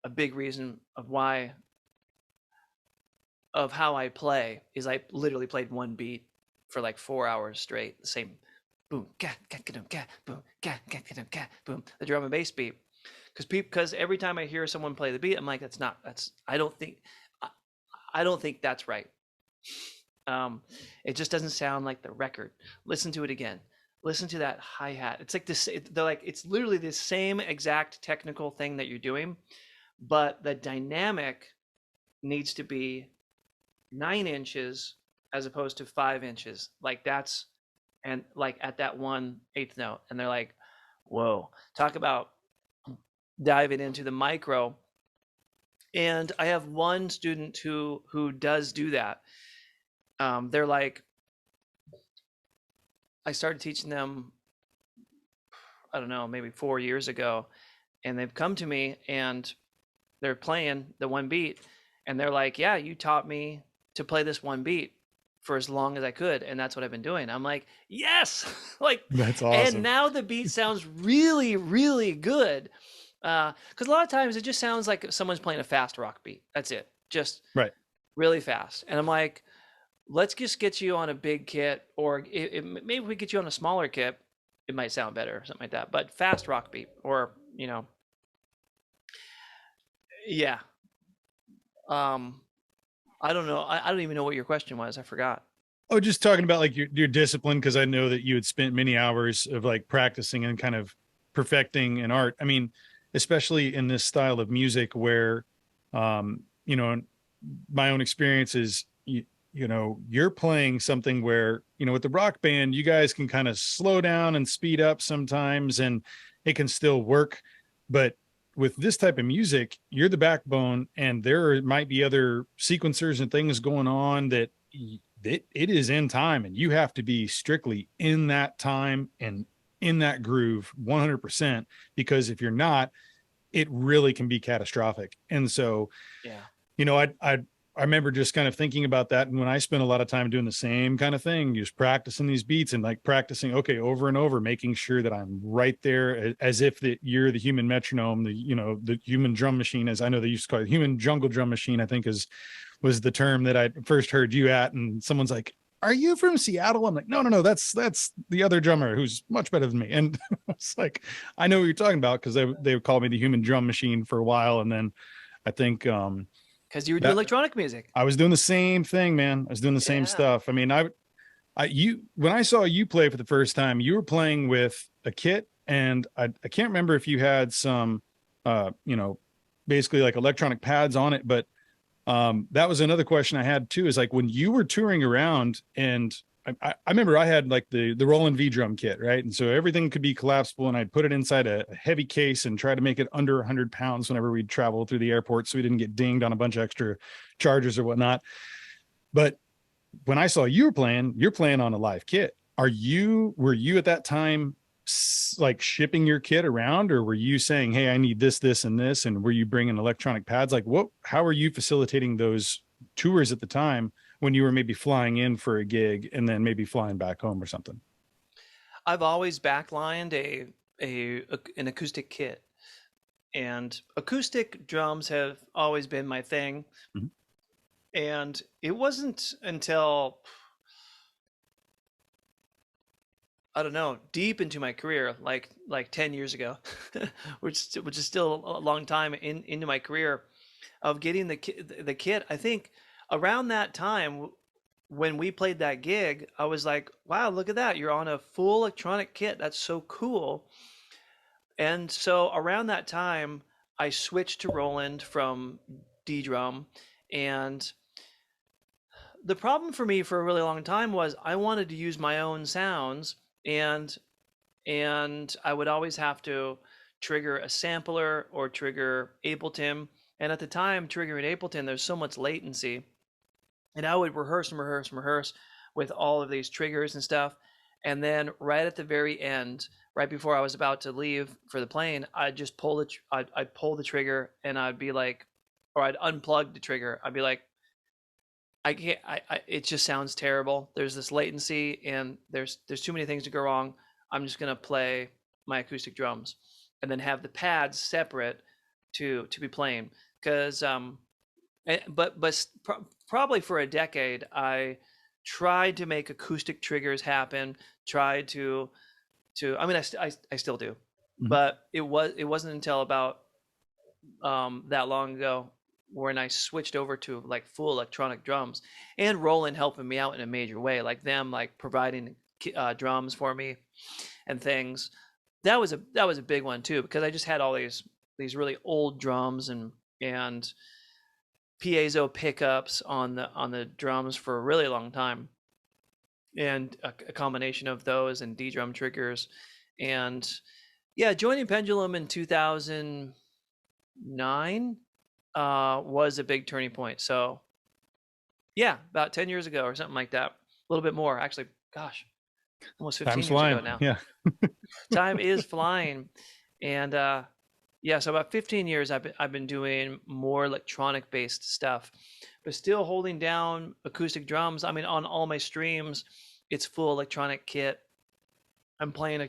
a big reason of how I play, is I literally played one beat for like 4 hours straight, the same boom, ga, ga, ga, ga, boom, ga, ga, ga, ga, boom, the drum and bass beat. Because every time I hear someone play the beat, I'm like, I don't think that's right. It just doesn't sound like the record. Listen to it again. Listen to that hi-hat. It's like this, it's literally the same exact technical thing that you're doing, but the dynamic needs to be 9 inches as opposed to 5 inches. Like, that's, and like at that 1/8 note. And they're like, whoa, talk about diving into the micro. And I have one student who does do that. They're like, I started teaching them, I don't know, maybe 4 years ago, and they've come to me and they're playing the one beat, and they're like, yeah, you taught me to play this one beat for as long as I could, and that's what I've been doing. I'm like, yes. Like, That's and awesome. now the beat sounds really, really good. Because a lot of times it just sounds like someone's playing a fast rock beat. That's it. Just Right. really fast. And I'm like, let's just get you on a big kit, or maybe we get you on a smaller kit. It might sound better or something like that. But fast rock beat, or, yeah. I don't know. I don't even know what your question was. I forgot. Oh, just talking about like your discipline, because I know that you had spent many hours of like practicing and kind of perfecting an art. I mean, especially in this style of music where, my own experience is, you're playing something where, with the rock band, you guys can kind of slow down and speed up sometimes, and it can still work. But with this type of music, you're the backbone, and there might be other sequencers and things going on that it is in time, and you have to be strictly in that time and in that groove 100%, because if you're not, it really can be catastrophic. And so, Yeah. I I remember just kind of thinking about that. And when I spent a lot of time doing the same kind of thing, just practicing these beats and like practicing, okay, over and over, making sure that I'm right there as if that you're the human metronome, the human drum machine, as I know they used to call it, human jungle drum machine, I think was the term that I first heard you at. And someone's like, are you from Seattle? I'm like, no, that's the other drummer who's much better than me. And it's like, I know what you're talking about, because they would call me the human drum machine for a while. And then I think, because you were doing electronic music. I was doing the same thing, man. I was doing the same stuff. I mean, when I saw you play for the first time, you were playing with a kit, and I can't remember if you had some, basically like electronic pads on it. But that was another question I had too, is like when you were touring around, and I remember I had like the Roland V drum kit, right? And so everything could be collapsible, and I'd put it inside a heavy case and try to make it under 100 pounds whenever we'd travel through the airport, so we didn't get dinged on a bunch of extra charges or whatnot. But when I saw you're playing on a live kit. Were you at that time like shipping your kit around, or were you saying, hey, I need this, and this, and were you bringing electronic pads? Like how are you facilitating those tours at the time, when you were maybe flying in for a gig and then maybe flying back home or something? I've always backlined an acoustic kit, and acoustic drums have always been my thing. Mm-hmm. And it wasn't until, I don't know, deep into my career, like 10 years ago, which is still a long time into my career, of getting the kit. I think around that time when we played that gig, I was like, wow, look at that. You're on a full electronic kit. That's so cool. And so around that time, I switched to Roland from D drum. And the problem for me for a really long time was I wanted to use my own sounds, and I would always have to trigger a sampler or trigger Ableton. And at the time, triggering Ableton, there's so much latency. And I would rehearse with all of these triggers and stuff. And then right at the very end, right before I was about to leave for the plane, I'd just I'd pull the trigger, and I'd be like, or I'd unplug the trigger. I'd be like, I can't, it just sounds terrible. There's this latency, and there's too many things to go wrong. I'm just going to play my acoustic drums, and then have the pads separate to be playing. Cause, probably for a decade, I tried to make acoustic triggers happen, tried to, I mean, I still do, mm-hmm. But it wasn't until about, that long ago when I switched over to like full electronic drums, and Roland helping me out in a major way, like them like providing drums for me and things. That was a big one too, because I just had all these really old drums and piezo pickups on the drums for a really long time, and a combination of those and D drum triggers. And yeah, joining Pendulum in 2009 was a big turning point. So yeah, about 10 years ago or something like that. A little bit more, actually. Gosh, almost 15 years ago now. Yeah. Time is flying. And yeah, so about 15 years I've been doing more electronic based stuff, but still holding down acoustic drums. I mean, on all my streams, it's full electronic kit. I'm playing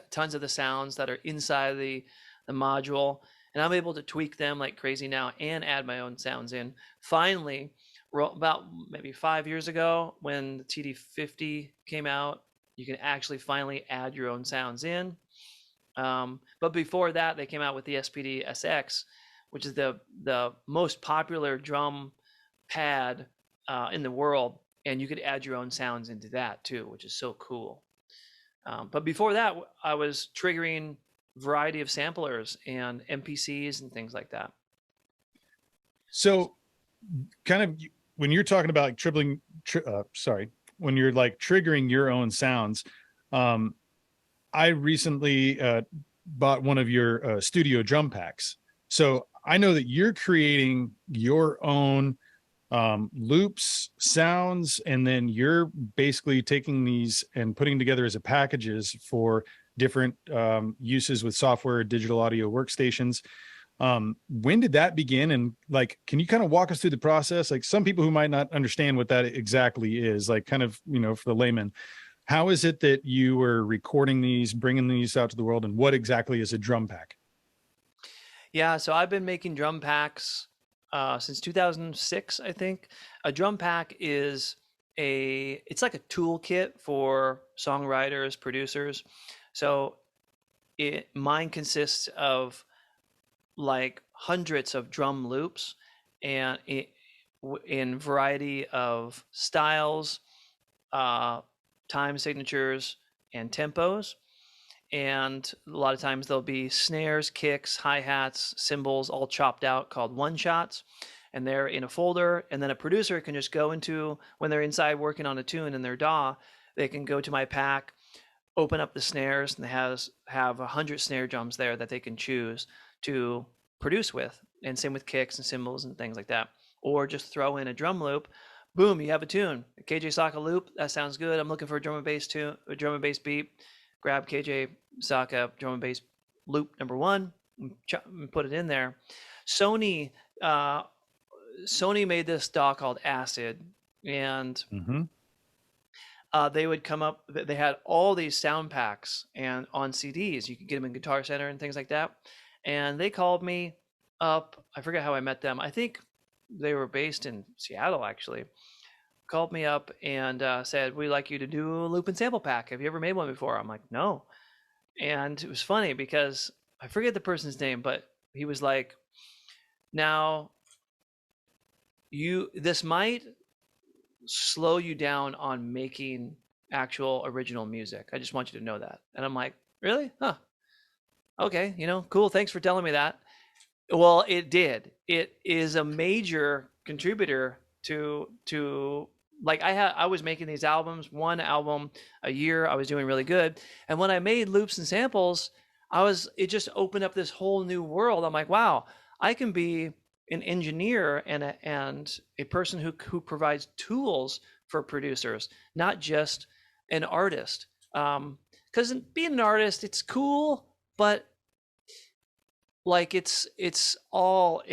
tons of the sounds that are inside the module, and I'm able to tweak them like crazy now and add my own sounds in. Finally, about maybe 5 years ago, when the TD50 came out, you can actually finally add your own sounds in. But before that, they came out with the SPD SX, which is the most popular drum pad in the world, and you could add your own sounds into that too, which is so cool. But before that, I was triggering variety of samplers and MPCs and things like that. So kind of when you're talking about like when you're like triggering your own sounds, I recently bought one of your studio drum packs. So I know that you're creating your own loops, sounds, and then you're basically taking these and putting together as a packages for different uses with software, digital audio workstations. When did that begin? And like, can you kind of walk us through the process? Like some people who might not understand what that exactly is, like kind of, you know, for the layman, how is it that you were recording these, bringing these out to the world, and what exactly is a drum pack? Yeah, so I've been making drum packs since 2006, I think. A drum pack is it's like a toolkit for songwriters, producers. So mine consists of like hundreds of drum loops and in variety of styles, time signatures, and tempos. And a lot of times there'll be snares, kicks, hi-hats, cymbals all chopped out called one shots, and they're in a folder. And then a producer can just go into, when they're inside working on a tune in their DAW, they can go to my pack, open up the snares, and they have 100 snare drums there that they can choose to produce with, and same with kicks and cymbals and things like that. Or just throw in a drum loop, boom, you have a tune. A KJ Saka loop, that sounds good. I'm looking for a drum and bass tune, a drum and bass beat. Grab KJ Saka drum and bass loop number 1 and put it in there. Sony made this DAW called Acid, and they would come up. They had all these sound packs and on CDs. You could get them in Guitar Center and things like that. And they called me up. I forget how I met them. I think they were based in Seattle, actually. Called me up and said, we'd like you to do a loop and sample pack. Have you ever made one before? I'm like, no. And it was funny because I forget the person's name, but he was like, now this might slow you down on making actual original music. I just want you to know that. And I'm like, really? Huh. Okay, cool. Thanks for telling me that. Well, it did. It is a major contributor to like I was making these albums, one album a year. I was doing really good. And when I made loops and samples, it just opened up this whole new world. I'm like, wow, I can be an engineer and a person who provides tools for producers, not just an artist. Because being an artist, it's cool, but like it's all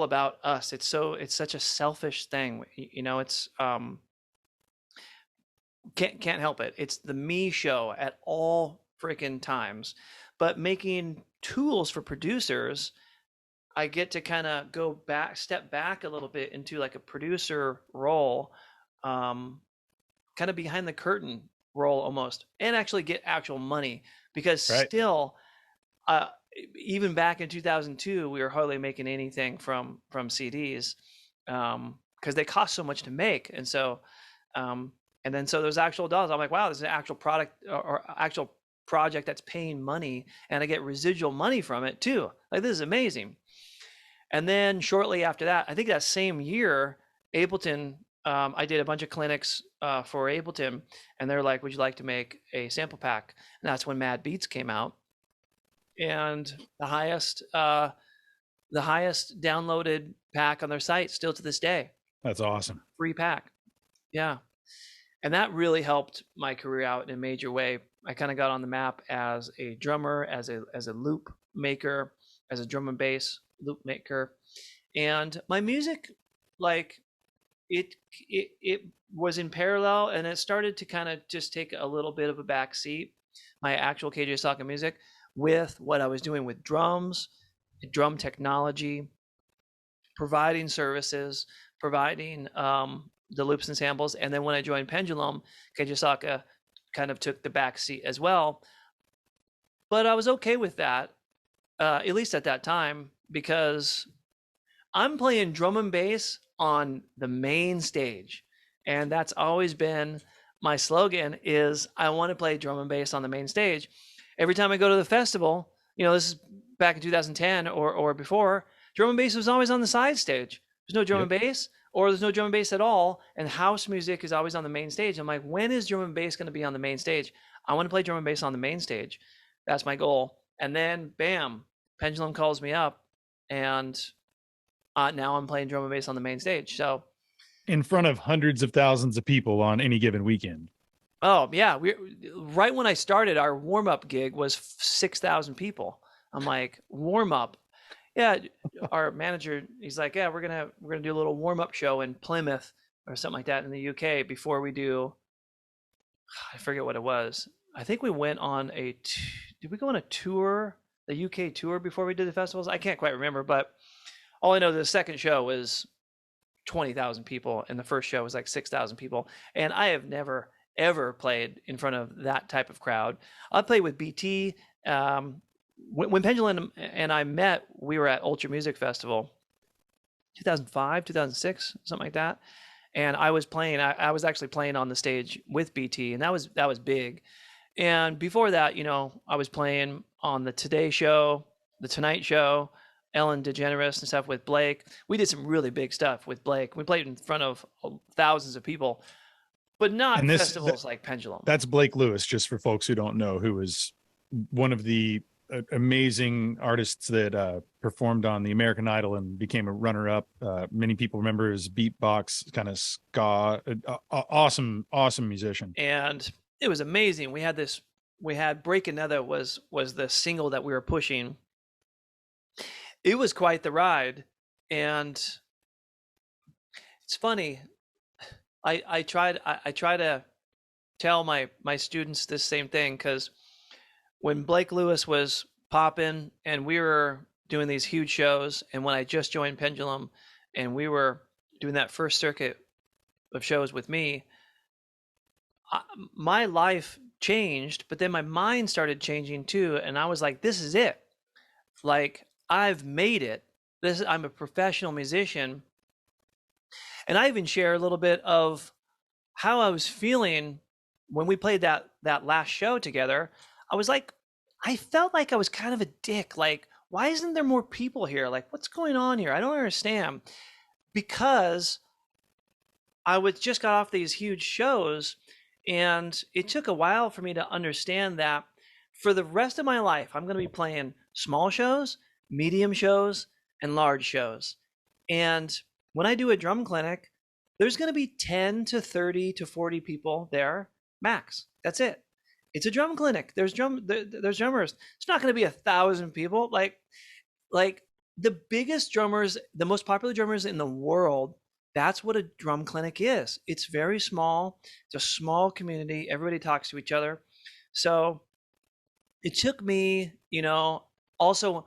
about us. It's such a selfish thing, it's can't help it. It's the me show at all freaking times. But making tools for producers, I get to kind of step back a little bit into like a producer role, kind of behind the curtain role almost, and actually get actual money, because Right. still even back in 2002, we were hardly making anything from CDs because they cost so much to make. And so, and then so those actual dollars, I'm like, wow, this is an actual product or actual project that's paying money, and I get residual money from it too. Like, this is amazing. And then shortly after that, I think that same year, Ableton, I did a bunch of clinics for Ableton, and they're like, would you like to make a sample pack? And that's when Mad Beats came out. And the highest downloaded pack on their site still to this day. That's awesome. Free pack. Yeah. And that really helped my career out in a major way. I kind of got on the map as a drummer, as a loop maker, as a drum and bass loop maker. And my music, like it was in parallel, and it started to kind of just take a little bit of a back seat, my actual KJ Saka music, with what I was doing with drums, drum technology, providing services, providing the loops and samples. And then when I joined Pendulum, KJ Saka kind of took the back seat as well. But I was okay with that, at least at that time, because I'm playing drum and bass on the main stage. And that's always been my slogan, is I want to play drum and bass on the main stage. Every time I go to the festival, this is back in 2010 or before, drum and bass was always on the side stage. There's no drum and bass, or there's no drum and bass at all. And house music is always on the main stage. I'm like, when is drum and bass going to be on the main stage? I want to play drum and bass on the main stage. That's my goal. And then, bam, Pendulum calls me up, and now I'm playing drum and bass on the main stage. So, in front of hundreds of thousands of people on any given weekend. Oh yeah, right when I started, our warm-up gig was 6,000 people. I'm like, warm up. Yeah, our manager, he's like, yeah, we're gonna do a little warm up show in Plymouth or something like that in the UK before we do. I forget what it was. I think we went on did we go on a tour, the UK tour before we did the festivals? I can't quite remember, but all I know, the second show was 20,000 people, and the first show was like 6,000 people. And I have never ever played in front of that type of crowd. I played with BT. When Pendulum and I met, we were at Ultra Music Festival, 2005, 2006, something like that. And I was playing. I was actually playing on the stage with BT, and that was big. And before that, I was playing on the Today Show, the Tonight Show, Ellen DeGeneres and stuff with Blake. We did some really big stuff with Blake. We played in front of thousands of people, but not festivals like Pendulum. That's Blake Lewis, just for folks who don't know, who was one of the amazing artists that performed on the American Idol and became a runner-up. Many people remember his beatbox, kind of ska. Awesome musician. And it was amazing. We had Break Another was the single that we were pushing. It was quite the ride. And it's funny. I try to tell my students this same thing, because when Blake Lewis was popping and we were doing these huge shows, and when I just joined Pendulum and we were doing that first circuit of shows with me, my life changed, but then my mind started changing too. And I was like, this is it. Like, I've made it. I'm a professional musician. And I even share a little bit of how I was feeling when we played that last show together. I was like, I felt like I was kind of a dick. Like, why isn't there more people here? Like, what's going on here? I don't understand. Because I just got off these huge shows, and it took a while for me to understand that for the rest of my life, I'm going to be playing small shows, medium shows, and large shows. And when I do a drum clinic, there's going to be 10 to 30 to 40 people there, max. That's it. It's a drum clinic. There's drummers. It's not going to be 1,000 people. Like the biggest drummers, the most popular drummers in the world, that's what a drum clinic is. It's very small. It's a small community. Everybody talks to each other. So it took me, also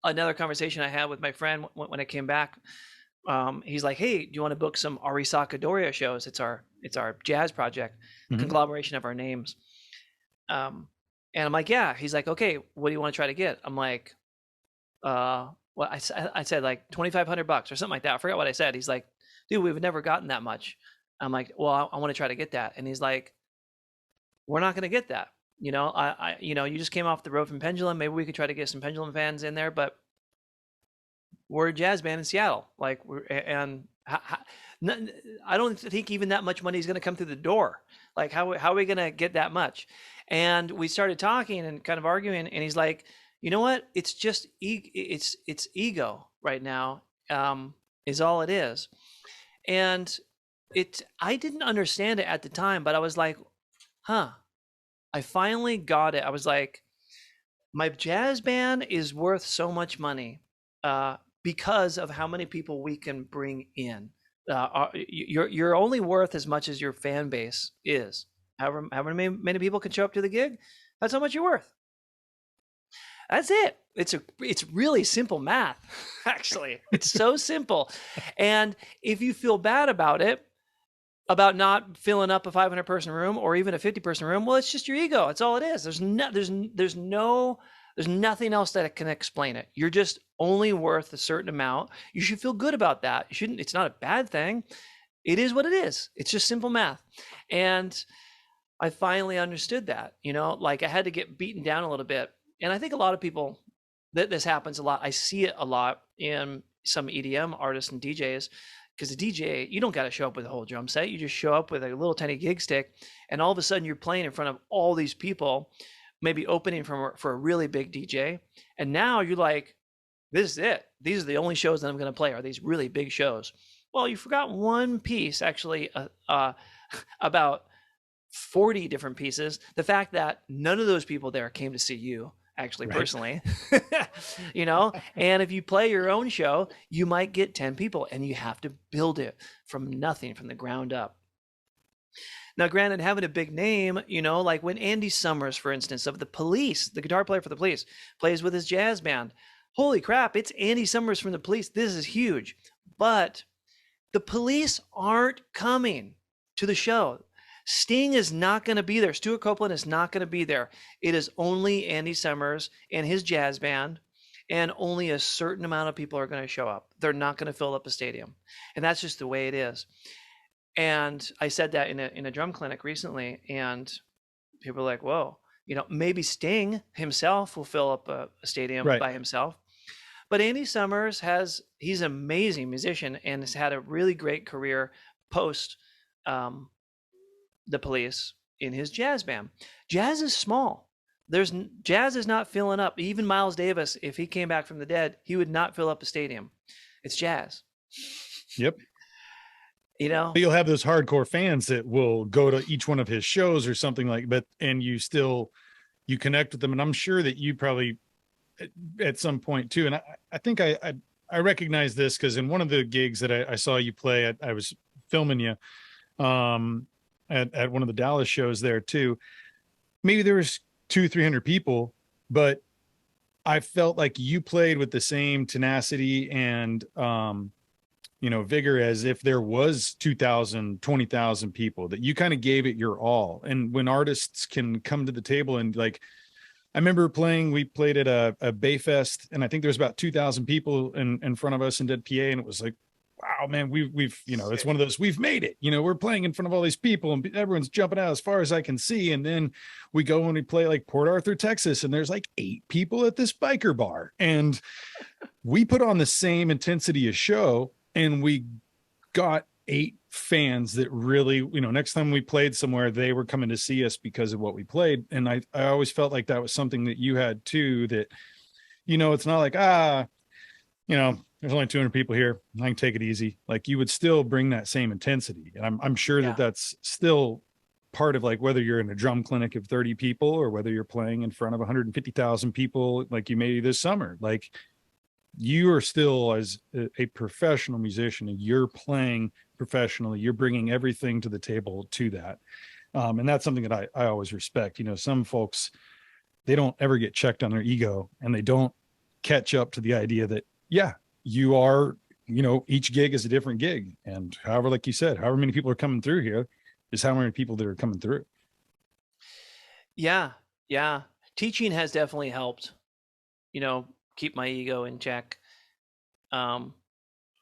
another conversation I had with my friend when I came back. He's like, hey, do you want to book some AriSawkaDoria shows? It's our jazz project, conglomeration of our names. And I'm like, yeah. He's like, okay, what do you want to try to get? I'm like, well, I said like $2,500 or something like that. I forgot what I said. He's like, dude, we've never gotten that much. I'm like, well, I want to try to get that. And he's like, we're not going to get that. You just came off the road from Pendulum. Maybe we could try to get some Pendulum fans in there, but we're a jazz band in Seattle. Like, I don't think even that much money is going to come through the door. Like, how are we going to get that much? And we started talking and kind of arguing, and he's like, you know what? It's just it's ego right now, is all it is. And I didn't understand it at the time, but I was like, huh. I finally got it. I was like, my jazz band is worth so much money because of how many people we can bring in. You're only worth as much as your fan base is. However many people can show up to the gig, that's how much you're worth. That's it. It's really simple math, actually. It's so simple. And if you feel bad about it, about not filling up a 500-person room or even a 50-person room, well, it's just your ego. That's all it is. There's nothing else that can explain it. You're just only worth a certain amount. You should feel good about that. It's not a bad thing. It is what it is. It's just simple math. And I finally understood that, like I had to get beaten down a little bit. And I think a lot of people, this happens a lot. I see it a lot in some EDM artists and DJs. Because the DJ, you don't got to show up with a whole drum set. You just show up with a little tiny gig stick, and all of a sudden you're playing in front of all these people, maybe opening for a really big DJ. And now you're like, this is it. These are the only shows that I'm going to play, are these really big shows. Well, you forgot one piece, actually, about 40 different pieces. The fact that none of those people there came to see you, actually, Right. personally. You know, and if you play your own show, you might get 10 people, and you have to build it from nothing, from the ground up. Now, granted, having a big name, you know, like when Andy Summers, for instance, of the Police, the guitar player for the Police, plays with his jazz band. Holy crap, it's Andy Summers from the Police. This is huge. But the Police aren't coming to the show. Sting is not going to be there. Stuart Copeland is not going to be there. It is only Andy Summers and his jazz band, and only a certain amount of people are going to show up. They're not going to fill up a stadium. And that's just the way it is. And I said that in a drum clinic recently, and people are like, whoa, you know, maybe Sting himself will fill up a stadium Right. by himself. But Andy Summers he's an amazing musician and has had a really great career post the Police in his jazz band. Jazz is small. Jazz is not filling up. Even Miles Davis, if he came back from the dead, he would not fill up a stadium. It's jazz. Yep. You know, But you'll have those hardcore fans that will go to each one of his shows or something like, and you connect with them. And I'm sure that you probably at some point too. And I think I recognize this because in one of the gigs that I saw you play, I was filming you at one of the Dallas shows there too. Maybe there was 200-300 people, but I felt like you played with the same tenacity and vigor as if there was 2,000, 20,000 people, that you kind of gave it your all. And when artists can come to the table and like, I remember we played at a Bay Fest, and I think there was about 2,000 people in front of us and did PA. And it was like, wow, man, we've, it's one of those, we've made it, we're playing in front of all these people and everyone's jumping out as far as I can see. And then we go and we play like Port Arthur, Texas, and there's like 8 people at this biker bar. And we put on the same intensity of show, and we got 8 fans that really, next time we played somewhere, they were coming to see us because of what we played. And I always felt like that was something that you had too, that, it's not like, there's only 200 people here, I can take it easy. Like, you would still bring that same intensity. And I'm sure that that's still part of, like, whether you're in a drum clinic of 30 people or whether you're playing in front of 150,000 people, like you made this summer, like, you are still, as a professional musician, and you're playing professionally, you're bringing everything to the table to that. And that's something that I always respect. Some folks, they don't ever get checked on their ego, and they don't catch up to the idea that, you are, each gig is a different gig. And however, like you said, however many people are coming through here is how many people that are coming through. Yeah. Yeah. Teaching has definitely helped, keep my ego in check. I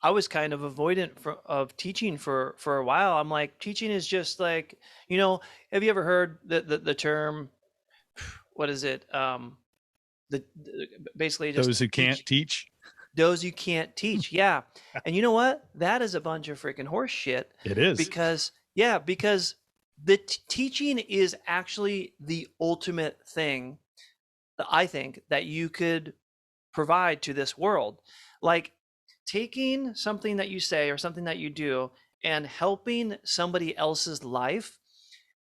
was kind of avoidant of teaching for a while. I'm like, teaching is just like, have you ever heard the term, what is it? Basically just those who can't teach. Those you can't teach. Yeah. And you know what? That is a bunch of freaking horse shit. It is. Because the teaching is actually the ultimate thing that I think that you could provide to this world. Like, taking something that you say or something that you do and helping somebody else's life,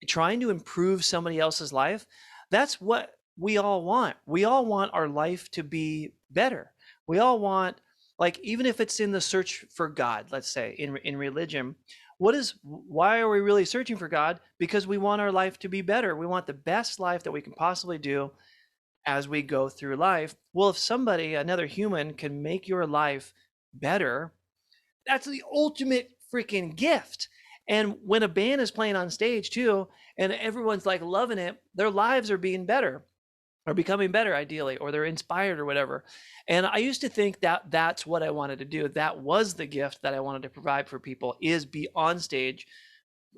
trying to improve somebody else's life, that's what we all want. We all want our life to be better. We all want, like, even if it's in the search for God, let's say in religion, why are we really searching for God? Because we want our life to be better. We want the best life that we can possibly do as we go through life. Well, if somebody, another human, can make your life better, that's the ultimate freaking gift. And when a band is playing on stage too, and everyone's like loving it, their lives are being better, or becoming better ideally, or they're inspired or whatever. And I used to think that that's what I wanted to do. That was the gift that I wanted to provide for people, is be on stage,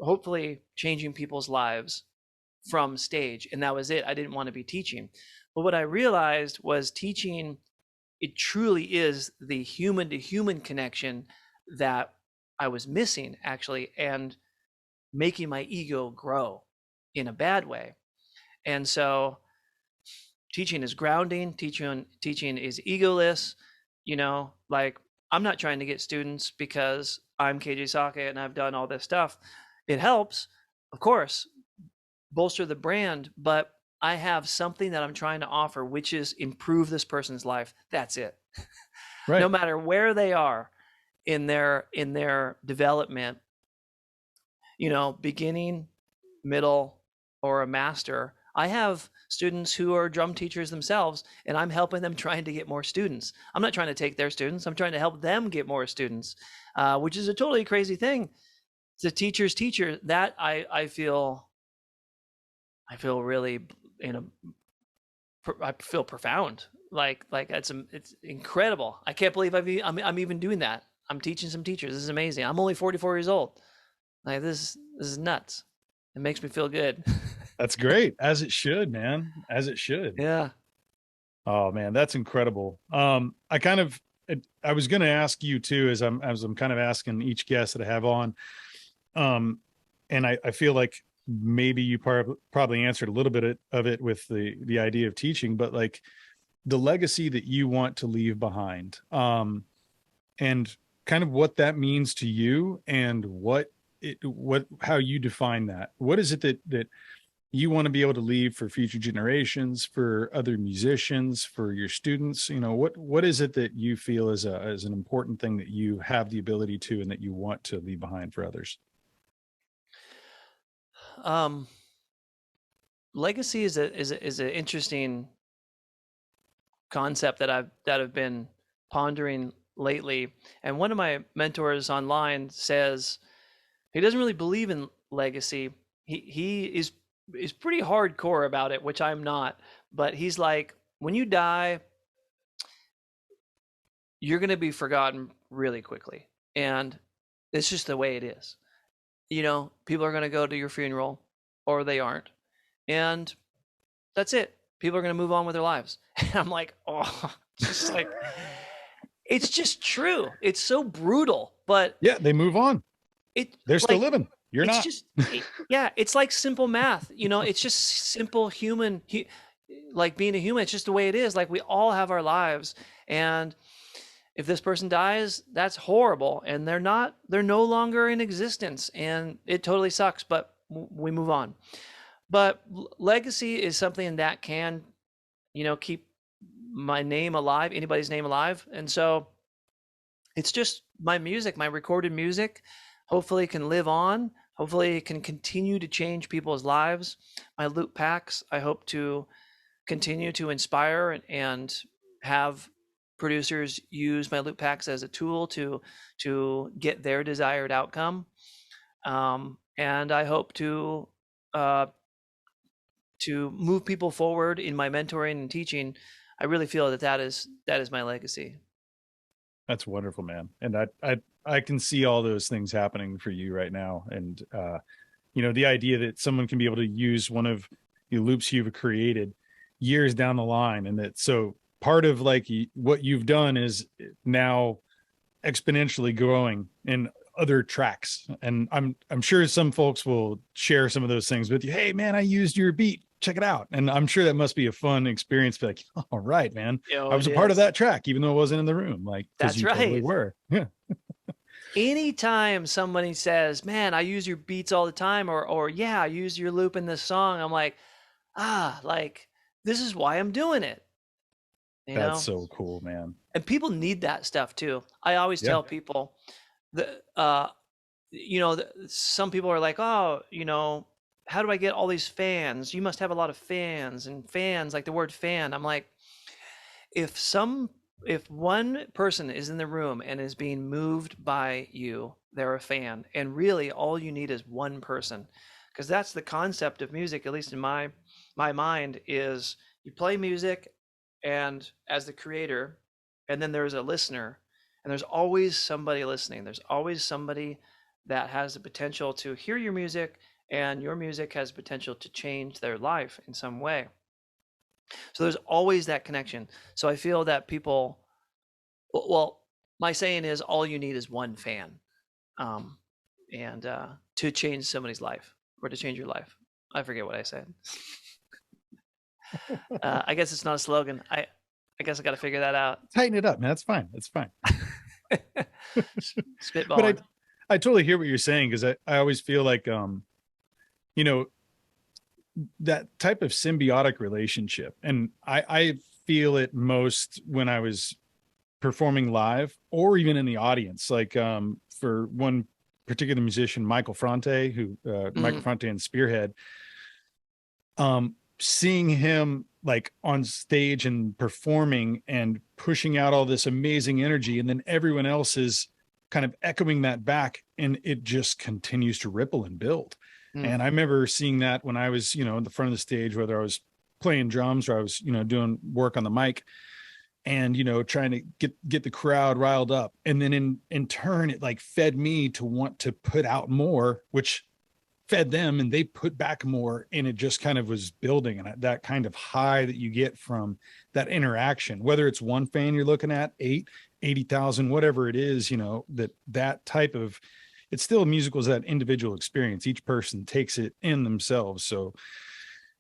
hopefully changing people's lives from stage. And that was it. I didn't want to be teaching. But what I realized was teaching, it truly is the human to human connection that I was missing, actually, and making my ego grow in a bad way. And so teaching is grounding, teaching is egoless, like, I'm not trying to get students because I'm KJ Saka and I've done all this stuff. It helps, of course, bolster the brand, but I have something that I'm trying to offer, which is improve this person's life. That's it. No Right. matter where they are in their development, you know, beginning, middle, or a master. I have students who are drum teachers themselves, and I'm helping them trying to get more students. I'm not trying to take their students. I'm trying to help them get more students, which is a totally crazy thing. It's a teacher's teacher. That I feel really, you know, I feel profound. Like it's incredible. I can't believe I'm even doing that. I'm teaching some teachers. This is amazing. I'm only 44 years old. Like this is nuts. It makes me feel good. That's great. As it should, man. As it should. Yeah. Oh man, that's incredible. I was going to ask you too, as I'm kind of asking each guest that I have on. And I feel like maybe you probably answered a little bit of it with the idea of teaching, but like the legacy that you want to leave behind, and kind of what that means to you, and how you define that. What is it that you want to be able to leave for future generations, for other musicians, for your students? You know, what is it that you feel is an important thing that you have the ability to, and that you want to leave behind for others? Legacy is an interesting concept that I've been pondering lately. And one of my mentors online says he doesn't really believe in legacy. He is pretty hardcore about it, which I'm not. But he's like, when you die, you're going to be forgotten really quickly, and it's just the way it is. You know, people are going to go to your funeral, or they aren't, and that's it. People are going to move on with their lives. And I'm like, oh, just like, it's just true. It's so brutal, but Yeah, they move on. They're still living. You're it's not. just, yeah, it's like simple math. You know, it's just simple human, like being a human. It's just the way it is. Like we all have our lives, and if this person dies, that's horrible, and they're no longer in existence, and it totally sucks, but we move on. But legacy is something that can, you know, keep my name alive, anybody's name alive. And so it's just my music, my recorded music, hopefully can live on. Hopefully it can continue to change people's lives. My loop packs, I hope to continue to inspire and have producers use my loop packs as a tool to get their desired outcome. And I hope to move people forward in my mentoring and teaching. I really feel that is my legacy. That's wonderful, man. And I can see all those things happening for you right now. And, you know, the idea that someone can be able to use one of the loops you've created years down the line, and that, so part of like what you've done is now exponentially growing in other tracks. And I'm sure some folks will share some of those things with you. Hey man, I used your beat, check it out. And I'm sure that must be a fun experience. Be like, all right, man, I was a part of that track, even though I wasn't in the room. Like, that's right. Totally were. Yeah. Anytime somebody says, man, I use your beats all the time, or yeah, I use your loop in this song, I'm like, like, this is why I'm doing it. That's so cool, man. And people need that stuff too. I always tell people that, you know, some people are like, oh, you know, how do I get all these fans? You must have a lot of fans, and fans, like the word fan. I'm like, if one person is in the room and is being moved by you, they're a fan. And really all you need is one person, because that's the concept of music, at least in my mind, is you play music, and as the creator, and then there's a listener, and there's always somebody listening. There's always somebody that has the potential to hear your music, and your music has potential to change their life in some way. So there's always that connection. So I feel that people, well, my saying is all you need is one fan, and to change somebody's life, or to change your life. I forget what I said. I guess it's not a slogan. I guess I got to figure that out. Tighten it up, man. That's fine. It's fine. Spitball. But I totally hear what you're saying, because I always feel like, you know, that type of symbiotic relationship. And I feel it most when I was performing live or even in the audience. Like for one particular musician, Michael Fronte, who Michael Fronte and Spearhead, seeing him like on stage and performing and pushing out all this amazing energy, and then everyone else is kind of echoing that back, and it just continues to ripple and build. And I remember seeing that when I was, in the front of the stage, whether I was playing drums or I was, doing work on the mic, and trying to get the crowd riled up. And then in turn, it like fed me to want to put out more, which fed them, and they put back more, and it just kind of was building. And that kind of high that you get from that interaction, whether it's one fan you're looking at, 80,000, whatever it is, that type of, it's still musical, is that individual experience. Each person takes it in themselves. So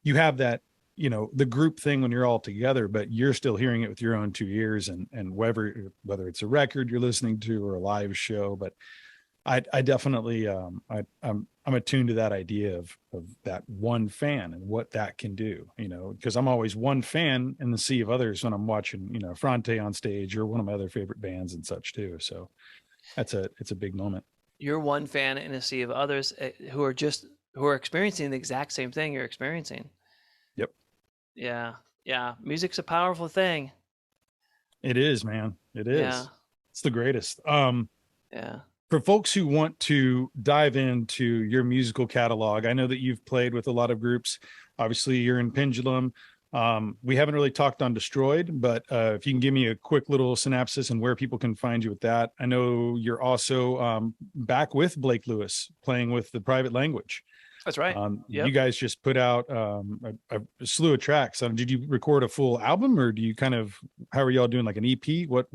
you have that, the group thing when you're all together, but you're still hearing it with your own two ears, and whether it's a record you're listening to or a live show. But I definitely, I'm attuned to that idea of that one fan and what that can do, because I'm always one fan in the sea of others when I'm watching, Fronte on stage or one of my other favorite bands and such too. So it's a big moment. You're one fan in a sea of others who are experiencing the exact same thing you're experiencing. Yep. Yeah. Yeah. Music's a powerful thing. It is, man. It is. Yeah. It's the greatest. Yeah. For folks who want to dive into your musical catalog, I know that you've played with a lot of groups. Obviously, you're in Pendulum. We haven't really talked on Destroid, but if you can give me a quick little synopsis and where people can find you with that. I know you're also back with Blake Lewis playing with the Private Language. That's right. You guys just put out a slew of tracks. Did you record a full album, or do you how are y'all doing, like an EP? What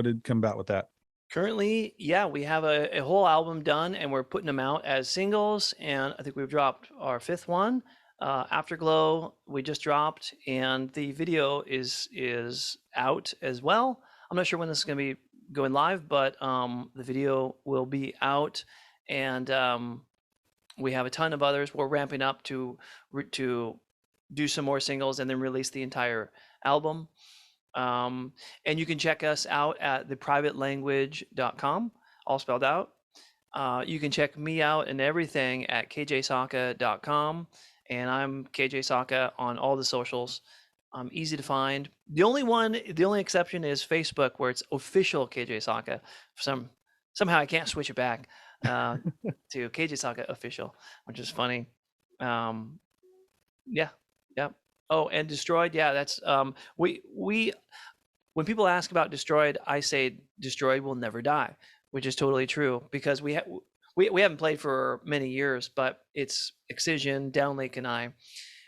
did come about with that? Currently, yeah, we have a whole album done, and we're putting them out as singles. And I think we've dropped our fifth one. Afterglow, we just dropped, and the video is out as well. I'm not sure when this is going to be going live, but the video will be out, and we have a ton of others. We're ramping up to do some more singles and then release the entire album. And you can check us out at theprivatelanguage.com, all spelled out. You can check me out and everything at kjsaka.com, and I'm KJ Saka on all the socials. Easy to find. The only exception is Facebook, where it's official KJ Saka. Somehow I can't switch it back to KJ Saka official, which is funny. Yeah. Oh, and Destroid, yeah, that's we when people ask about Destroid, I say Destroid will never die, which is totally true, because we haven't played for many years, but it's Excision, Downlake,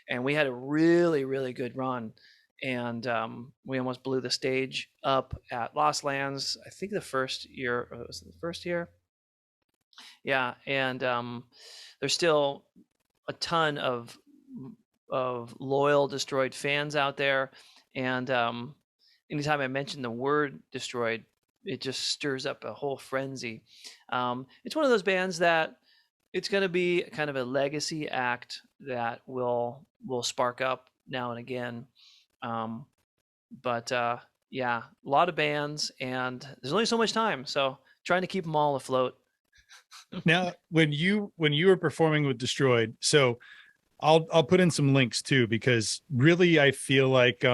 and we had a really, really good run, and we almost blew the stage up at Lost Lands. I think the first year, was it the first year? Yeah, and there's still a ton of loyal Destroid fans out there, and anytime I mention the word Destroid, it just stirs up a whole frenzy. It's one of those bands that it's going to be kind of a legacy act that will spark up now and again. But yeah, a lot of bands, and there's only so much time, so trying to keep them all afloat. Now, when you were performing with Destroid, so I'll put in some links too, because really I feel like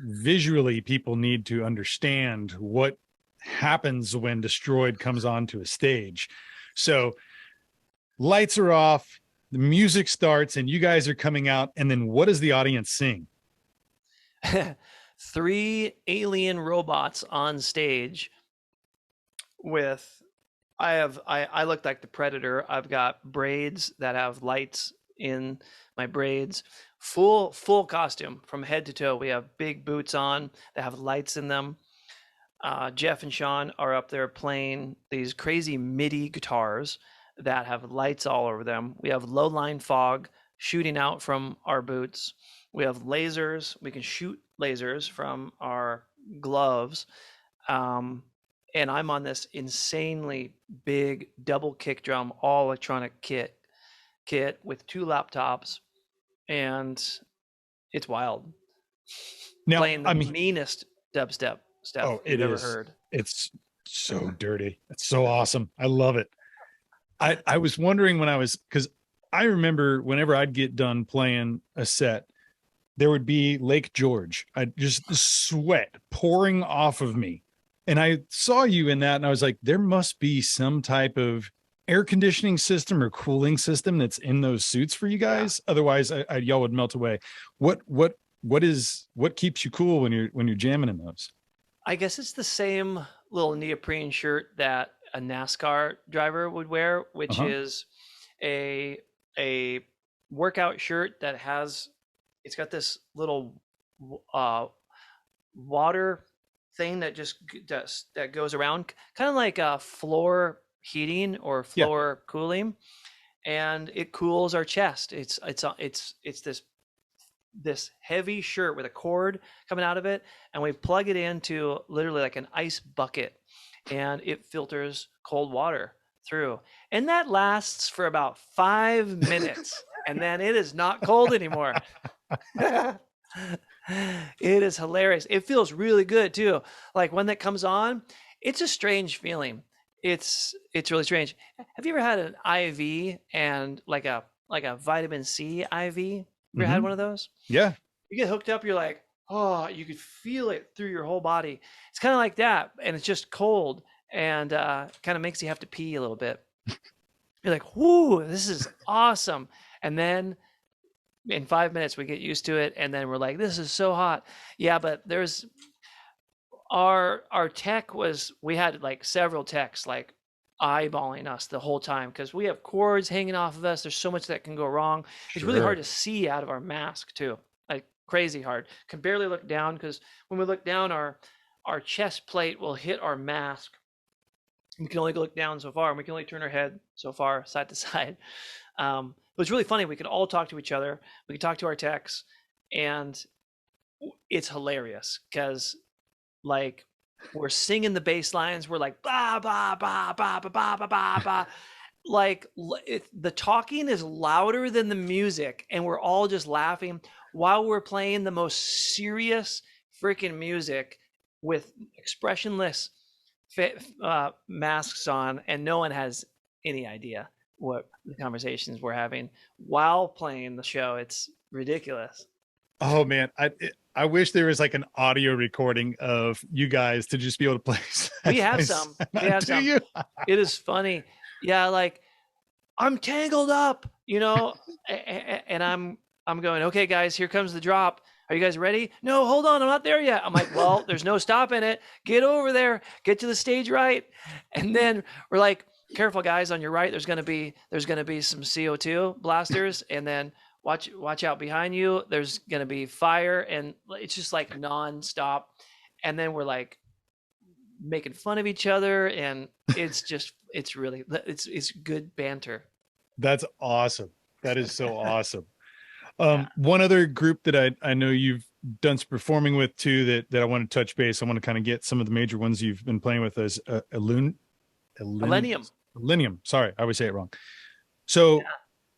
visually people need to understand what happens when Destroid comes onto a stage. So lights are off, the music starts, and you guys are coming out, and then what does the audience sing? 3 alien robots on stage with I look like the Predator. I've got braids that have lights in my braids, full costume from head to toe. We have big boots on that have lights in them. Jeff and Sean are up there playing these crazy MIDI guitars that have lights all over them. We have low line fog shooting out from our boots. We have lasers. We can shoot lasers from our gloves. And I'm on this insanely big double kick drum, all electronic kit with 2 laptops and it's wild. Now, Playing the meanest dubstep stuff you've ever heard. It's so dirty. It's so awesome. I love it. I was wondering because I remember whenever I'd get done playing a set, there would be Lake George. I just sweat pouring off of me. And I saw you in that and I was like, there must be some type of air conditioning system or cooling system that's in those suits for you guys. Yeah. Otherwise y'all would melt away. What keeps you cool when you're jamming in those? I guess it's the same little neoprene shirt that a NASCAR driver would wear, which is a workout shirt that it's got this little water thing that that goes around, kind of like a floor heating or floor cooling, and it cools our chest. It's this heavy shirt with a cord coming out of it, and we plug it into literally like an ice bucket, and it filters cold water through, and that lasts for about 5 minutes and then it is not cold anymore. It is hilarious. It feels really good too. Like when that comes on, it's a strange feeling. It's really strange. Have you ever had an IV and like a vitamin C IV? You ever had one of those? Yeah. You get hooked up, you're like, oh, you could feel it through your whole body. It's kind of like that, and it's just cold, and kind of makes you have to pee a little bit. You're like, whoo, this is awesome. And then in 5 minutes we get used to it, and then we're like, this is so hot. Yeah, but there's our tech we had like several techs like eyeballing us the whole time because we have cords hanging off of us. There's so much that can go wrong. It's really hard to see out of our mask too, like crazy hard. Can barely look down because when we look down, our chest plate will hit our mask. We can only look down so far, and we can only turn our head so far side to side. It was really funny. We could all talk to each other. We could talk to our techs, and it's hilarious because like we're singing the bass lines. We're like ba ba ba ba ba ba ba ba ba. Like the talking is louder than the music, and we're all just laughing while we're playing the most serious freaking music with expressionless masks on, and no one has any idea what the conversations we're having while playing the show. It's ridiculous. Oh man, I wish there was like an audio recording of you guys to just be able to play. We have some. We have some. It is funny. Yeah, like I'm tangled up, and I'm going, okay, guys, here comes the drop. Are you guys ready? No, hold on, I'm not there yet. I'm like, well, there's no stopping it. Get over there. Get to the stage right. And then we're like, careful, guys, on your right. There's gonna be some CO2 blasters, and then watch out behind you. There's gonna be fire, and it's just like nonstop. And then we're like making fun of each other, and it's good banter. That's awesome. That is so awesome. One other group that I know you've done some performing with too that I want to touch base. I want to kind of get some of the major ones you've been playing with as Illenium. Sorry, I always say it wrong. So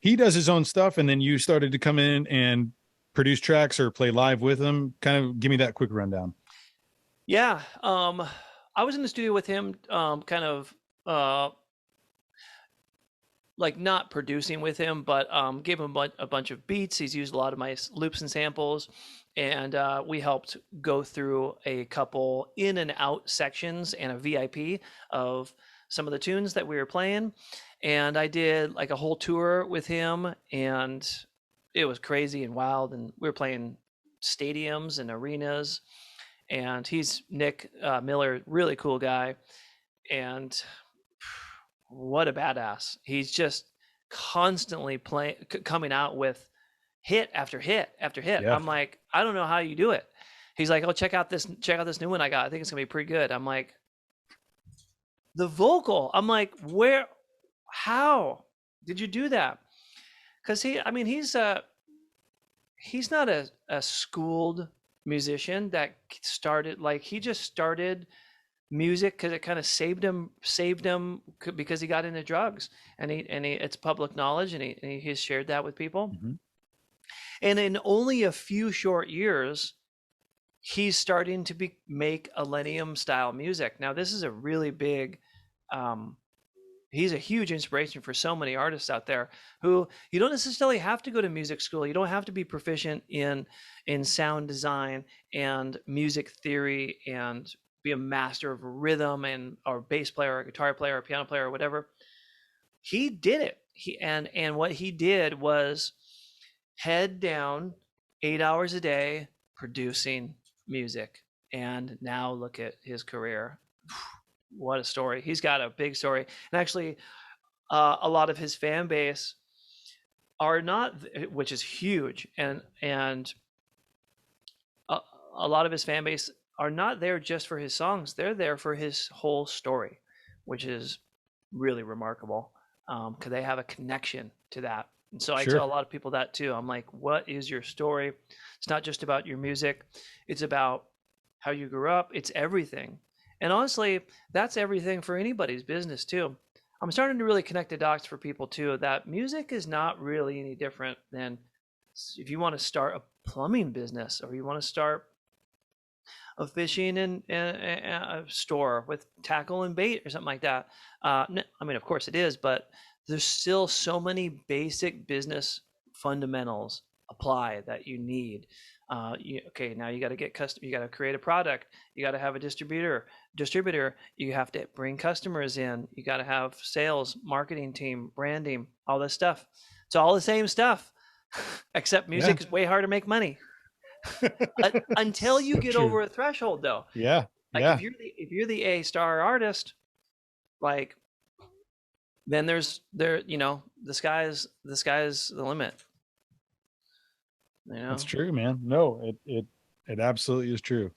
he does his own stuff, and then you started to come in and produce tracks or play live with him. Kind of give me that quick rundown. Yeah. I was in the studio with him, kind of like not producing with him, but gave him a bunch of beats. He's used a lot of my loops and samples, and we helped go through a couple in and out sections and a VIP of some of the tunes that we were playing. And I did like a whole tour with him, and it was crazy and wild. And we were playing stadiums and arenas, and he's Nick Miller, really cool guy. And what a badass. He's just constantly coming out with hit after hit after hit. Yeah. I'm like, I don't know how you do it. He's like, oh, check out this new one I got. I think it's gonna be pretty good. I'm like, the vocal. I'm like, how did you do that? Because he's not a schooled musician that started, like, he just started music because it kind of saved him because he got into drugs, and he it's public knowledge, and he has shared that with people. Mm-hmm. And in only a few short years, he's starting to make Illenium style music. Now, this is a really big, he's a huge inspiration for so many artists out there who you don't necessarily have to go to music school. You don't have to be proficient in sound design and music theory and be a master of rhythm and or bass player or guitar player or piano player or whatever. He did it. And what he did was head down 8 hours a day producing music. And now look at his career. What a story. He's got a big story. And actually, a lot of his fan base are not, which is huge. And a lot of his fan base are not there just for his songs. They're there for his whole story, which is really remarkable because they have a connection to that. And so I tell a lot of people that too. I'm like, what is your story? It's not just about your music. It's about how you grew up. It's everything. And honestly, that's everything for anybody's business too. I'm starting to really connect the dots for people too, that music is not really any different than if you want to start a plumbing business or you want to start a fishing and a store with tackle and bait or something like that. I mean, of course it is, but there's still so many basic business fundamentals apply that you need. Okay, now you got to get custom. You got to create a product. You got to have a distributor. You have to bring customers in. You got to have sales, marketing team, branding, all this stuff. It's all the same stuff, except music is way harder to make money. Until you get over a threshold, though. Yeah. Like if you're the A-star artist, like then the sky's the limit. You know? That's true, man. No, it absolutely is true.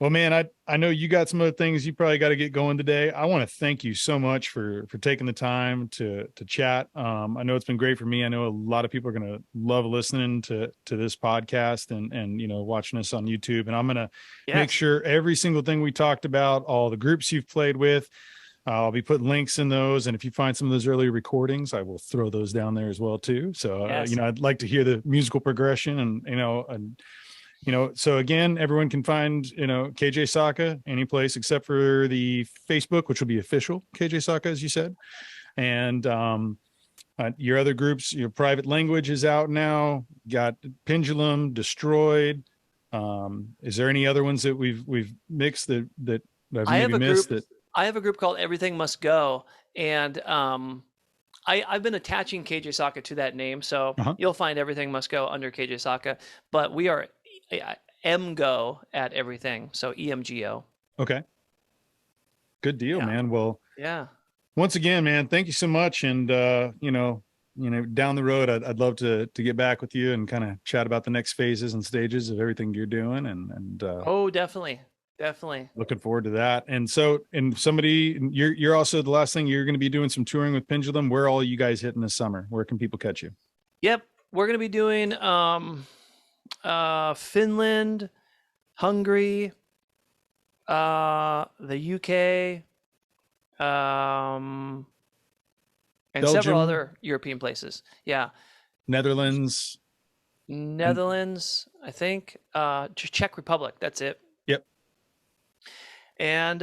Well, man, I know you got some other things you probably got to get going today. I want to thank you so much for taking the time to chat. I know it's been great for me. I know a lot of people are going to love listening to this podcast and watching us on YouTube. And I'm going to make sure every single thing we talked about, all the groups you've played with, I'll be putting links in those. And if you find some of those early recordings, I will throw those down there as well too. So, I'd like to hear the musical progression and so again, everyone can find, KJ Saka any place except for the Facebook, which will be official KJ Saka, as you said. And your other groups, your private language is out now. Got Pendulum, Destroid. Is there any other ones that we've mixed that I've maybe missed? I have a group called Everything Must Go, and I've been attaching KJ Saka to that name, so you'll find Everything Must Go under KJ Saka. But we are MGO at everything, so EMGO. Okay, good deal, man. Well, once again, man, thank you so much. And down the road, I'd love to get back with you and kind of chat about the next phases and stages of everything you're doing. And definitely. Looking forward to that. And so, you're also the last thing, you're going to be doing some touring with Pendulum. Where are all you guys hitting this summer? Where can people catch you? Yep, we're going to be doing Finland, Hungary, the UK, and Belgium, several other European places. Yeah. Netherlands, I think. Czech Republic. That's it. Yep. And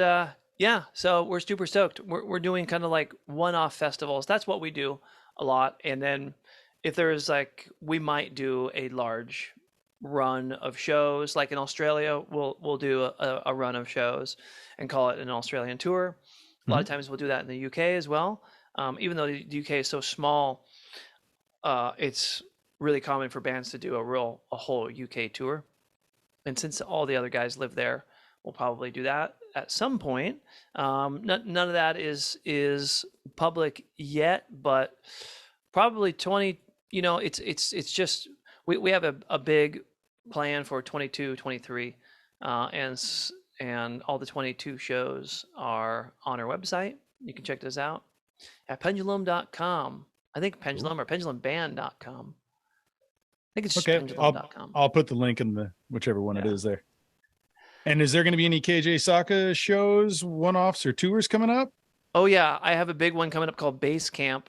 so we're super stoked. We're doing kind of like one-off festivals. That's what we do a lot. And then if there's we might do a large run of shows. Like in Australia, we'll do a run of shows and call it an Australian tour. A lot of times we'll do that in the UK as well. Even though the UK is so small, it's really common for bands to do a whole UK tour. And since all the other guys live there, we'll probably do that at some point. None of that is public yet, but probably 20. It's just we have a big plan for 22, 23, and all the 22 shows are on our website. You can check those out at pendulum.com. I think Pendulum or pendulumband.com. I think it's just pendulum.com. I'll put the link in whichever one it is there. And is there going to be any KJ Saka shows, one-offs, or tours coming up? Oh yeah, I have a big one coming up called Base Camp.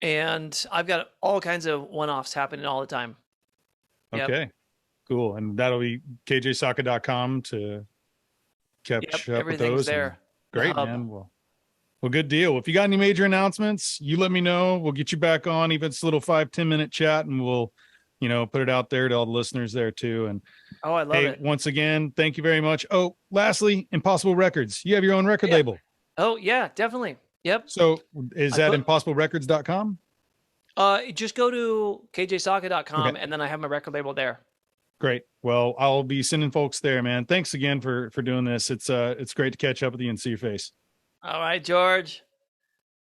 And I've got all kinds of one-offs happening all the time. Yep. Okay, cool. And that'll be kjsaka.com to Yep. catch up with Everything's those. And there. The great, hub. man. Well, good deal. If you got any major announcements, you let me know. We'll get you back on, even if it's a little 5-10 minute chat, and we'll, put it out there to all the listeners there too. And Oh, I love hey, it. once again, thank you very much. Oh, lastly, Impossible Records. You have your own record Yeah. label. Oh, yeah, definitely. Yep. So is that impossiblerecords.com? Just go to kjsaka.com Okay. and then I have my record label there. Great. Well, I'll be sending folks there, man. Thanks again for doing this. It's great to catch up with you and see your face. All right, George.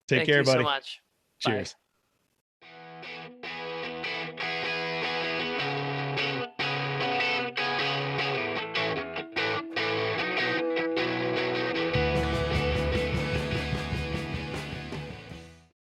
Take Thank care, you buddy. so much. Cheers. Bye.